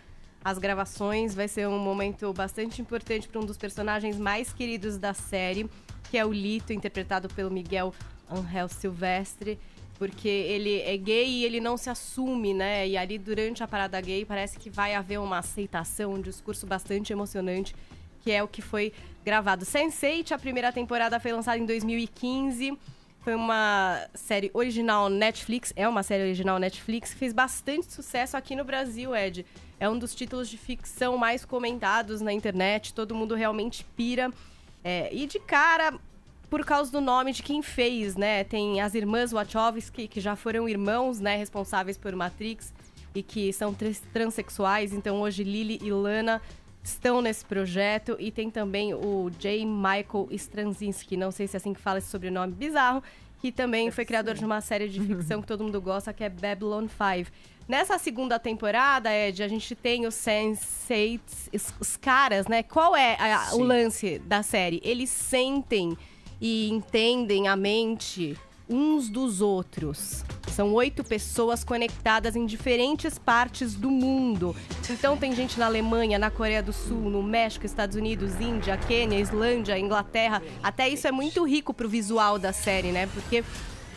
as gravações. Vai ser um momento bastante importante para um dos personagens mais queridos da série, que é o Lito, interpretado pelo Miguel Ángel Silvestre, porque ele é gay e ele não se assume, né? E ali, durante a Parada Gay, parece que vai haver uma aceitação, um discurso bastante emocionante, que é o que foi gravado. Sense8, a primeira temporada foi lançada em 2015. Foi uma série original Netflix, que fez bastante sucesso aqui no Brasil, Ed. É um dos títulos de ficção mais comentados na internet, todo mundo realmente pira. E de cara, por causa do nome de quem fez, né? Tem as irmãs Wachowski, que já foram irmãos, né, responsáveis por Matrix, e que são transexuais. Então hoje Lily e Lana estão nesse projeto. E tem também o J. Michael Straczynski, não sei se é assim que fala esse sobrenome bizarro, que também foi criador de uma série de ficção que todo mundo gosta, que é Babylon 5. Nessa segunda temporada, Ed, a gente tem os Sense8, os caras, né? Qual é o lance da série? Eles sentem e entendem a mente uns dos outros. São 8 pessoas conectadas em diferentes partes do mundo. Então tem gente na Alemanha, na Coreia do Sul, no México, Estados Unidos, Índia, Quênia, Islândia, Inglaterra. Até isso é muito rico pro visual da série, né? Porque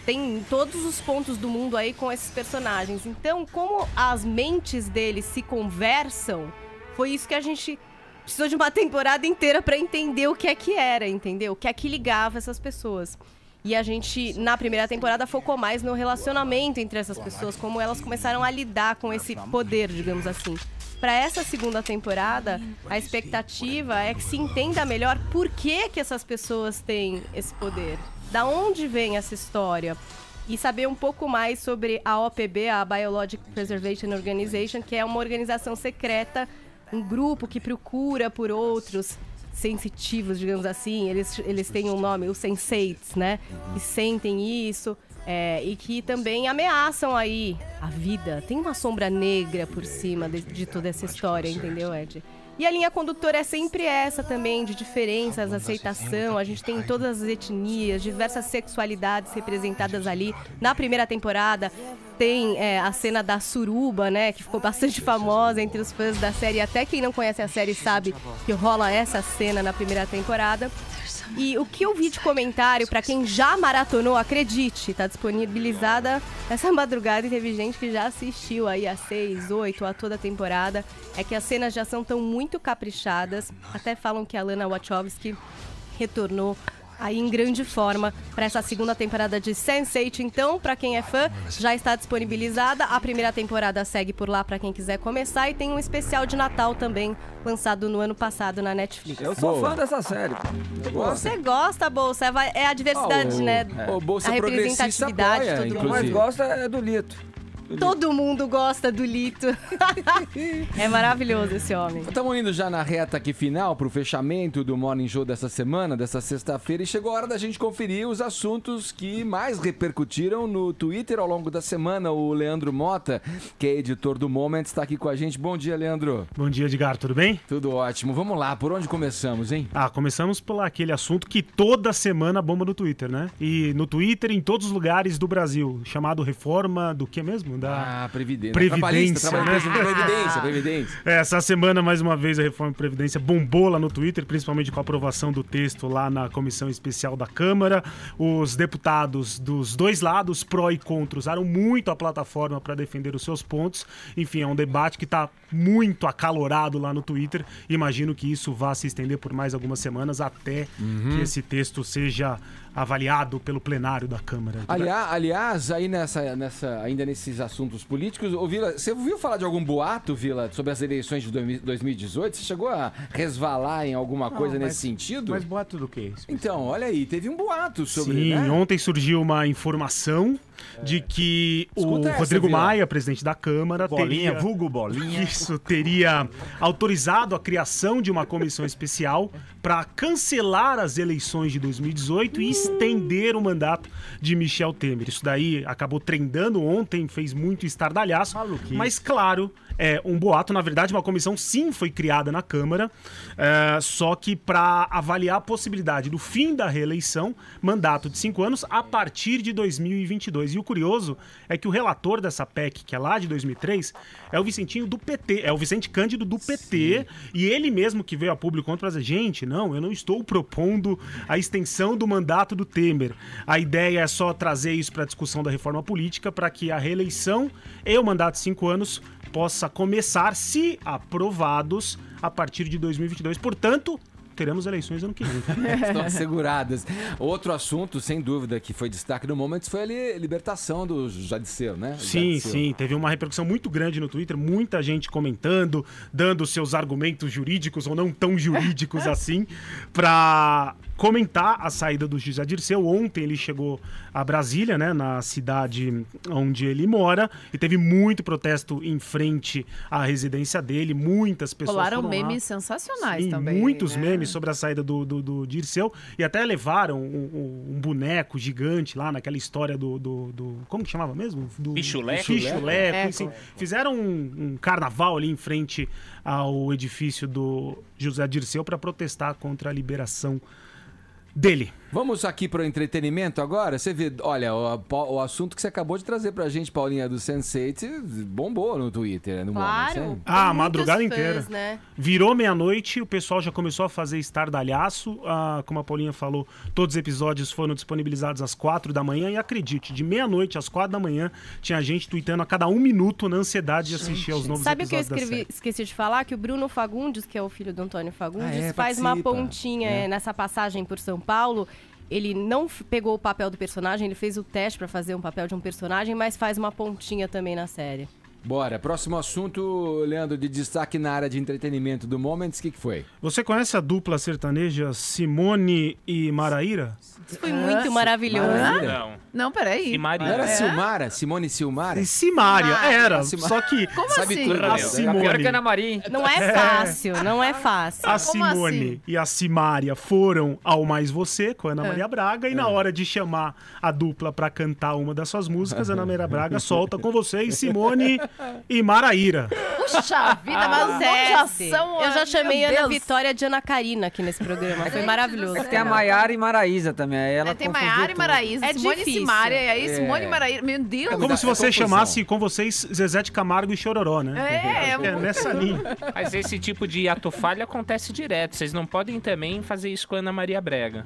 tem todos os pontos do mundo aí com esses personagens. Então, como as mentes deles se conversam, foi isso que a gente precisou de uma temporada inteira pra entender o que é que era, entendeu? O que é que ligava essas pessoas. E a gente, na primeira temporada, focou mais no relacionamento entre essas pessoas, como elas começaram a lidar com esse poder, digamos assim. Para essa segunda temporada, a expectativa é que se entenda melhor por que essas pessoas têm esse poder. Da onde vem essa história? E saber um pouco mais sobre a OPB, a Biological Preservation Organization, que é uma organização secreta, um grupo que procura por outros sensitivos, digamos assim. Eles têm um nome, os sensates, né? Que sentem isso e que também ameaçam aí a vida. Tem uma sombra negra por cima de toda essa história, entendeu, Ed? E a linha condutora é sempre essa também, de diferenças, aceitação. A gente tem todas as etnias, diversas sexualidades representadas ali. Na primeira temporada tem a cena da suruba, né, que ficou bastante famosa entre os fãs da série. Até quem não conhece a série sabe que rola essa cena na primeira temporada. E o que eu vi de comentário, pra quem já maratonou, acredite, tá disponibilizada essa madrugada e teve gente que já assistiu aí a 6, 8, a toda a temporada, é que as cenas de ação estão muito caprichadas. Até falam que a Lana Wachowski retornou aí em grande forma para essa segunda temporada de Sense8. Então, para quem é fã, já está disponibilizada. A primeira temporada segue por lá para quem quiser começar e tem um especial de Natal também, lançado no ano passado na Netflix. Eu sou fã dessa série. Você gosta, Bolsa? É a diversidade, né? O Bolsa a representatividade, apoia, todo mundo. O que mais gosta é do Lito. Todo mundo gosta do Lito. É maravilhoso esse homem. Estamos indo já na reta aqui final pro fechamento do Morning Show dessa semana, dessa sexta-feira, e chegou a hora da gente conferir os assuntos que mais repercutiram no Twitter ao longo da semana. O Leandro Mota, que é editor do Moment, está aqui com a gente. Bom dia, Leandro. Bom dia, Edgar. Tudo bem? Tudo ótimo. Vamos lá, por onde começamos, hein? Começamos por aquele assunto que toda semana bomba no Twitter, né? E no Twitter, em todos os lugares do Brasil, chamado reforma do que mesmo? Previdência. Previdência, né? Previdência. Essa semana, mais uma vez, a reforma da Previdência bombou lá no Twitter, principalmente com a aprovação do texto lá na Comissão Especial da Câmara. Os deputados dos dois lados, pró e contra, usaram muito a plataforma para defender os seus pontos. Enfim, é um debate que está muito acalorado lá no Twitter. Imagino que isso vá se estender por mais algumas semanas até que esse texto seja avaliado pelo plenário da Câmara. Aliás, aí ainda nesses assuntos políticos, Vila, você ouviu falar de algum boato, Vila, sobre as eleições de 2018? Você chegou a resvalar em alguma coisa nesse sentido? Mas boato do quê? Então, olha aí, teve um boato sobre... Sim, ontem surgiu uma informação de que o Rodrigo Maia, presidente da Câmara, vulgo Bolinha. Teria autorizado a criação de uma comissão especial para cancelar as eleições de 2018 e estender o mandato de Michel Temer. Isso daí acabou trendando ontem, fez muito estardalhaço, mas claro, um boato. Na verdade, uma comissão sim foi criada na Câmara, só que para avaliar a possibilidade do fim da reeleição, mandato de 5 anos, a partir de 2022. E o curioso é que o relator dessa PEC, que é lá de 2003, é o Vicentinho do PT, é o Vicente Cândido do PT, e ele mesmo que veio a público ontem para dizer, gente, não, eu não estou propondo a extensão do mandato do Temer. A ideia é só trazer isso para a discussão da reforma política, para que a reeleição e o mandato de 5 anos possa começar, se aprovados, a partir de 2022. Portanto, teremos eleições ano que vem. Estão asseguradas. Outro assunto, sem dúvida, que foi destaque no Moments foi a libertação do José Dirceu, né? Sim. Teve uma repercussão muito grande no Twitter, muita gente comentando, dando seus argumentos jurídicos ou não tão jurídicos assim, para comentar a saída do José Dirceu. Ontem ele chegou a Brasília, né, na cidade onde ele mora, e teve muito protesto em frente à residência dele, muitas pessoas rolaram foram memes lá. sensacionais Sim, também. Muitos memes sobre a saída do Dirceu, e até levaram um boneco gigante lá naquela história do como que chamava mesmo? Pichuleco. Enfim, fizeram um carnaval ali em frente ao edifício do José Dirceu para protestar contra a liberação dele. Vamos aqui para o entretenimento agora. Você vê, olha, o assunto que você acabou de trazer pra gente, Paulinha, do Sense8, bombou no Twitter. No Claro. A madrugada Muitos inteira. fãs, né? Virou meia-noite, o pessoal já começou a fazer estardalhaço. Como a Paulinha falou, todos os episódios foram disponibilizados às 4 da manhã. E acredite, de meia-noite às 4 da manhã, tinha gente tweetando a cada 1 minuto na ansiedade de assistir aos novos Sabe o que eu episódios da série. esqueci de falar? Que o Bruno Fagundes, que é o filho do Antônio Fagundes, faz participa. uma pontinha nessa passagem por São Paulo. Ele não pegou o papel do personagem, ele fez o teste pra fazer um papel de um personagem, mas faz uma pontinha também na série. Bora, próximo assunto, Leandro, de destaque na área de entretenimento do Moments, o que foi? Você conhece a dupla sertaneja Simone e Maraíra? Isso foi muito maravilhoso. Não, peraí. Não era Silmara? Simone e Silmara? Simária, era. Silmara. Só que... Como Sabe assim? tudo, A Leandro. Simone, Pior que a Ana Maria. Não é fácil, não é fácil. a Como Simone assim? e a Simária foram ao Mais Você, com a Ana Maria Braga, e na hora de chamar a dupla pra cantar uma das suas músicas, a Ana Maria Braga solta com vocês Simone e Maraíra. Puxa vida, mas um monte de Acontece. ação. Eu já chamei meu Ana Deus. Vitória de Ana Karina aqui nesse programa. Foi maravilhoso. Tem a Maiara e Maraísa também. Aí ela Tem confundiu Maiara e tudo. Maraísa, É Simone difícil. e Simária, e aí Simone e Maraíra. Meu Deus. É como se você confusão. chamasse com vocês Zezé de Camargo e Chororó, né? É nessa linha. Mas esse tipo de ato falho acontece direto. Vocês não podem também fazer isso com a Ana Maria Brega.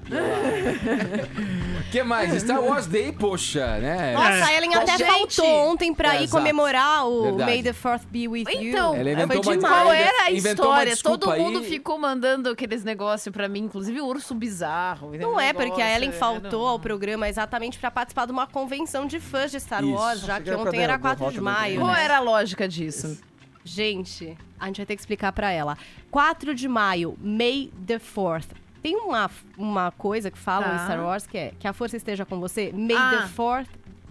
O que mais? Star Wars Day, poxa, né? Nossa, a Ellen até Gente. faltou ontem pra ir Exato. comemorar o Verdade. May the 4th be with Então, you. Ela inventou Foi uma demais. qual era a inventou uma história? Todo desculpa mundo aí. ficou mandando aqueles negócios pra mim, inclusive o urso bizarro. Não é, porque a Ellen faltou não. ao programa exatamente pra participar de uma convenção de fãs de Star Isso. Wars, já Achei que que era ontem pra era dar 4 volta de no maio. tempo. Qual né? era a lógica disso? Gente, a gente vai ter que explicar pra ela. 4 de maio, May the 4th. Tem uma coisa que falam Tá. em Star Wars que é que a força esteja com você. May Ah. the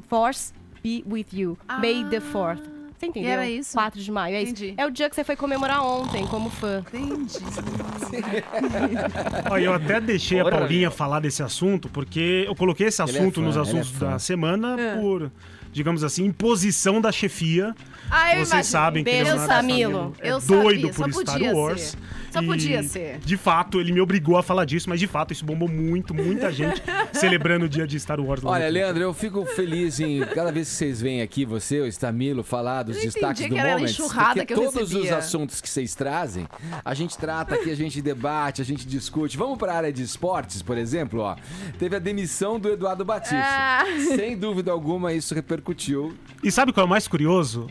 force be with you. May the 4th. Você entendeu? era isso? 4 de maio, é Entendi. isso. É o dia que você foi comemorar ontem, como fã. Entendi. Olha, eu até deixei a Paulinha falar desse assunto, porque eu coloquei esse Ele é assunto fã, nos ele é assuntos fã. da semana por, digamos assim, imposição da chefia. Ah, eu Vocês imagino. sabem que Beijo, Leonardo Samilo. é Eu doido sabia, por só Star podia Wars. ser. Só E, podia ser. De fato, ele me obrigou a falar disso, mas de fato isso bombou muito, muita gente celebrando o dia de Star Wars. lá Olha, no Twitter. Leandro, eu fico feliz em cada vez que vocês vêm aqui, você, o Estamilo, falar dos Eu destaques entendi do que era a Moments, enxurrada porque que eu todos os recebia. assuntos que vocês trazem, a gente trata aqui, a gente debate, a gente discute. Vamos para a área de esportes, por exemplo, ó. Teve a demissão do Eduardo Batista. Ah. Sem dúvida alguma, isso repercutiu. E sabe qual é o mais curioso?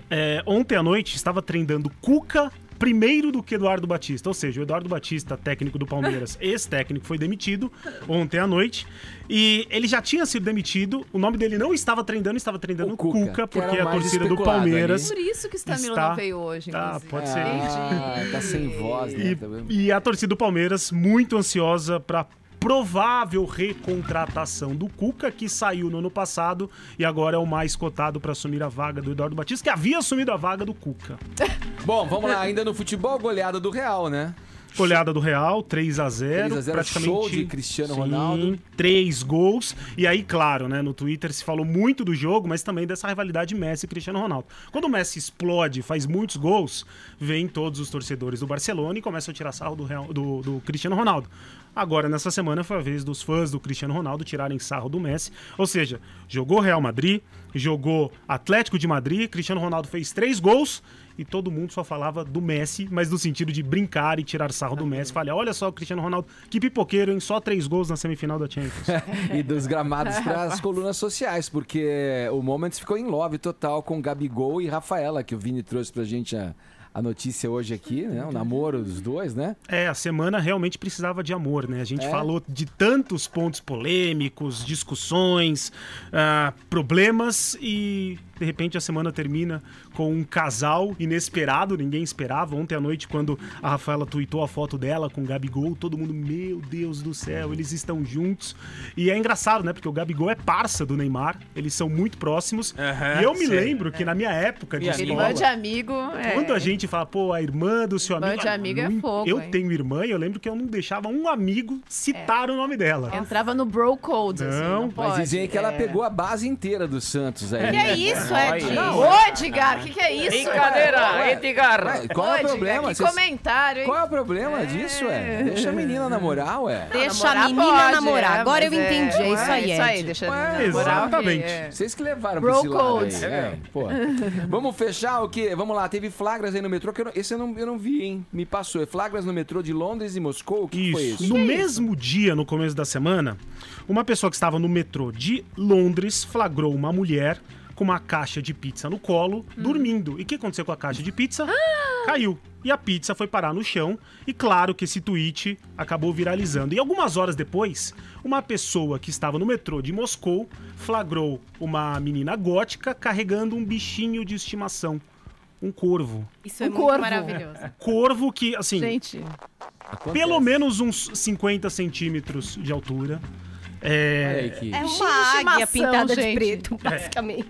Ontem à noite estava treinando Cuca primeiro do que Eduardo Batista. Ou seja, o Eduardo Batista, técnico do Palmeiras, ex-técnico, foi demitido ontem à noite. E ele já tinha sido demitido. O nome dele não estava treinando, estava treinando O Cuca, Cuca, que era porque a mais torcida do especulado Palmeiras... Por isso que o Stamilo Está- não veio hoje, inclusive. pode ser. Ah, tá sem voz, né? Tá vendo? E a torcida do Palmeiras muito ansiosa para provável recontratação do Cuca, que saiu no ano passado e agora é o mais cotado para assumir a vaga do Eduardo Batista, que havia assumido a vaga do Cuca. Bom, vamos lá, ainda no futebol, goleada do Real, né? Goleada do Real, 3-0, 3-0, praticamente show de Cristiano sim, Ronaldo. 3 gols. E aí, claro, né, no Twitter se falou muito do jogo, mas também dessa rivalidade Messi e Cristiano Ronaldo. Quando o Messi explode, faz muitos gols, vem todos os torcedores do Barcelona e começam a tirar sarro do Cristiano Ronaldo. Agora, nessa semana, foi a vez dos fãs do Cristiano Ronaldo tirarem sarro do Messi. Ou seja, jogou Real Madrid, jogou Atlético de Madrid, Cristiano Ronaldo fez 3 gols e todo mundo só falava do Messi, mas no sentido de brincar e tirar sarro do Messi. Falei, olha só o Cristiano Ronaldo, que pipoqueiro, hein? Só 3 gols na semifinal da Champions. E dos gramados para as colunas sociais, porque o Moments ficou em love total com Gabigol e Rafaela, que o Vini trouxe pra gente a notícia hoje aqui, né? O namoro dos dois, né? A semana realmente precisava de amor, né? A gente É? falou de tantos pontos polêmicos, discussões, problemas e de repente a semana termina com um casal inesperado, ninguém esperava. Ontem à noite, quando a Rafaela tweetou a foto dela com o Gabigol, todo mundo, meu Deus do céu, eles estão juntos. E é engraçado, né? Porque o Gabigol é parça do Neymar, eles são muito próximos. E eu me lembro que na minha época de escola... Irmã de amigo... Quando a gente fala, pô, a irmã do seu amigo... Irmã de amigo é fogo, Eu hein? tenho irmã e eu lembro que eu não deixava um amigo citar o nome dela. Entrava no bro code, assim, Não, não Mas pode. dizem que ela pegou a base inteira do Santos aí. Que né? é isso? isso, Ed? Ô, Edgar, o que é isso? Brincadeira, Edgar. Ué, qual é o problema? Que comentário, hein? Qual é o problema disso, Deixa a menina namorar, ué. Deixa a menina namorar. Agora eu entendi. É isso aí, Ed. Isso aí, deixa a menina namorar. Exatamente. Vocês que levaram pra esse lado aí. Pô. Vamos fechar o quê? Vamos lá, teve flagras aí no metrô, que esse eu não vi, hein? Me passou. Flagras no metrô de Londres e Moscou? O que foi isso? No mesmo dia, no começo da semana, uma pessoa que estava no metrô de Londres flagrou uma mulher com uma caixa de pizza no colo, dormindo. E o que aconteceu com a caixa de pizza? Caiu. E a pizza foi parar no chão. E claro que esse tweet acabou viralizando. E algumas horas depois, uma pessoa que estava no metrô de Moscou flagrou uma menina gótica carregando um bichinho de estimação. Um corvo. Isso é muito maravilhoso. Corvo que, assim... Gente... Pelo menos uns 50 centímetros de altura. É uma águia pintada de preto, basicamente.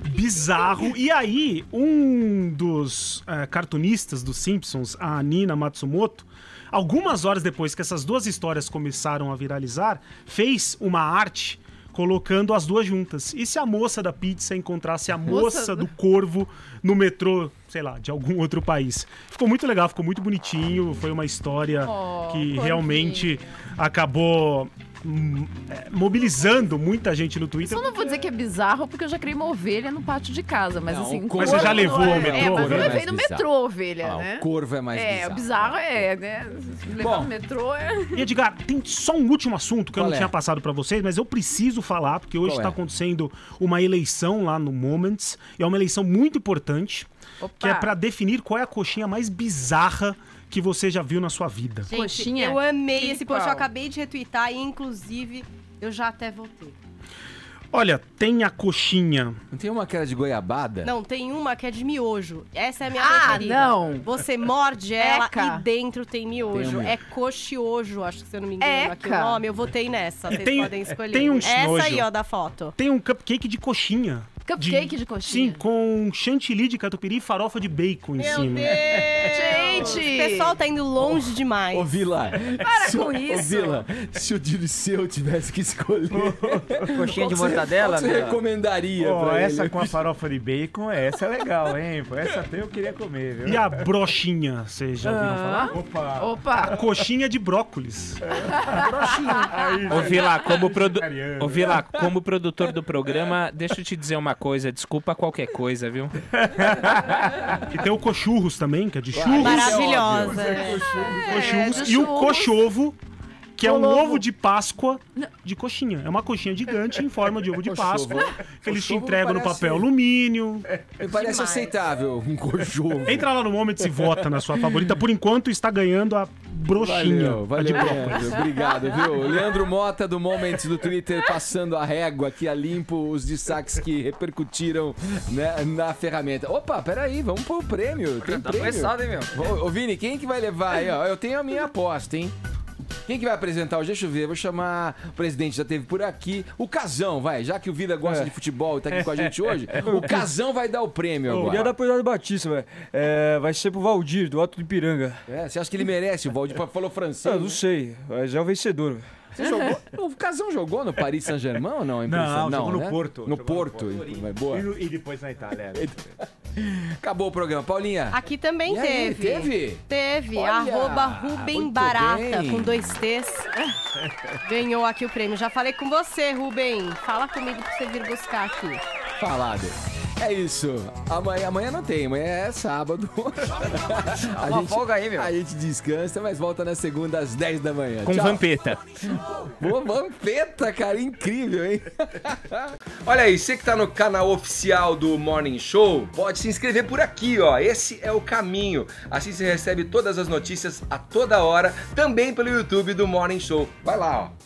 Bizarro. E aí, um dos cartunistas dos Simpsons, a Nina Matsumoto, algumas horas depois que essas duas histórias começaram a viralizar, fez uma arte colocando as duas juntas. E se a moça da pizza encontrasse a moça do corvo no metrô, sei lá, de algum outro país? Ficou muito legal, ficou muito bonitinho. Foi uma história que realmente acabou mobilizando muita gente no Twitter. Só não vou dizer que é bizarro, porque eu já criei uma ovelha no pátio de casa, mas assim... Mas você já levou ao metrô? Mas eu levei no metrô ovelha, né? O corvo é mais bizarro. O bizarro né? Levar no metrô E Edgar, tem só um último assunto que eu não tinha passado pra vocês, mas eu preciso falar, porque hoje está acontecendo uma eleição lá no Moments, e é uma eleição muito importante, que é pra definir qual é a coxinha mais bizarra que você já viu na sua vida. Gente, coxinha? Eu amei esse post, eu acabei de retweetar e, inclusive, eu já até voltei. Olha, tem a coxinha... Não tem uma que era de goiabada? Não, tem uma que é de miojo. Essa é a minha preferida. Não! Você morde ela e dentro tem miojo. É coxiojo, acho que se eu não me engano aqui o nome. Eu votei nessa, vocês podem escolher. Tem um essa aí, ó, da foto. Tem um cupcake de coxinha. Cupcake de coxinha? Sim, com chantilly de catupiry e farofa de bacon em cima. Meu Deus! Gente! O pessoal tá indo longe demais. Ô, Vila. Para com isso. Ô, Vila, se o Dirceu tivesse que escolher... Coxinha de mortadela, né? Você recomendaria pra essa ele? com a farofa de bacon, essa é legal, hein? Essa até eu queria comer, viu? E a brochinha, vocês já ouviram falar? Opa! A coxinha de brócolis. Brochinha. Ô, Vila, como produtor do programa, deixa eu te dizer uma coisa, desculpa qualquer coisa, viu? E tem o cochurros também, que é de churros. Maravilhosa. Cochurros. E o cochovo, que é um ovo de Páscoa de coxinha. É uma coxinha gigante em forma de ovo de Páscoa, que eles te entregam no papel alumínio. Parece aceitável um cochovo. Entra lá no Moments e vota na sua favorita. Por enquanto, está ganhando a brochinha. Valeu, de brócolis. Obrigado, viu? Leandro Mota, do Moments do Twitter, passando a régua aqui a limpo os destaques que repercutiram, né, na ferramenta. Opa, peraí, vamos pro prêmio. Tem Tá prêmio. começado, hein, meu? Ô, Vini, quem que vai levar aí, ó? Eu tenho a minha aposta, hein? Quem que vai apresentar hoje? Deixa eu ver, vou chamar o presidente, já teve por aqui. O Casão, vai, já que o Vida gosta de futebol e tá aqui com a gente hoje, o Casão vai dar o prêmio agora. Queria dar pro Eduardo Batista, velho. Vai ser pro Valdir, do Alto do Ipiranga. Você acha que ele merece? O Valdir falou francês. Não sei, mas é o vencedor. Você jogou? O Casão jogou no Paris Saint-Germain ou não? Não, jogou no né? Porto. No Porto. Vai boa. E depois na Itália. Acabou o programa. Paulinha. Aqui também E aí, teve. teve? Teve. Olha, Rubem muito Barata, bem. com 2 T's. Ganhou aqui o prêmio. Já falei com você, Rubem. Fala comigo pra você vir buscar aqui. Falado. É isso. Amanhã não tem, amanhã é sábado. Folga aí, meu. A gente descansa, mas volta na segunda às 10 da manhã. Com Tchau. Vampeta. Boa, Vampeta, cara, incrível, hein? Olha aí, você que tá no canal oficial do Morning Show, pode se inscrever por aqui, ó. Esse é o caminho. Assim você recebe todas as notícias a toda hora, também pelo YouTube do Morning Show. Vai lá, ó.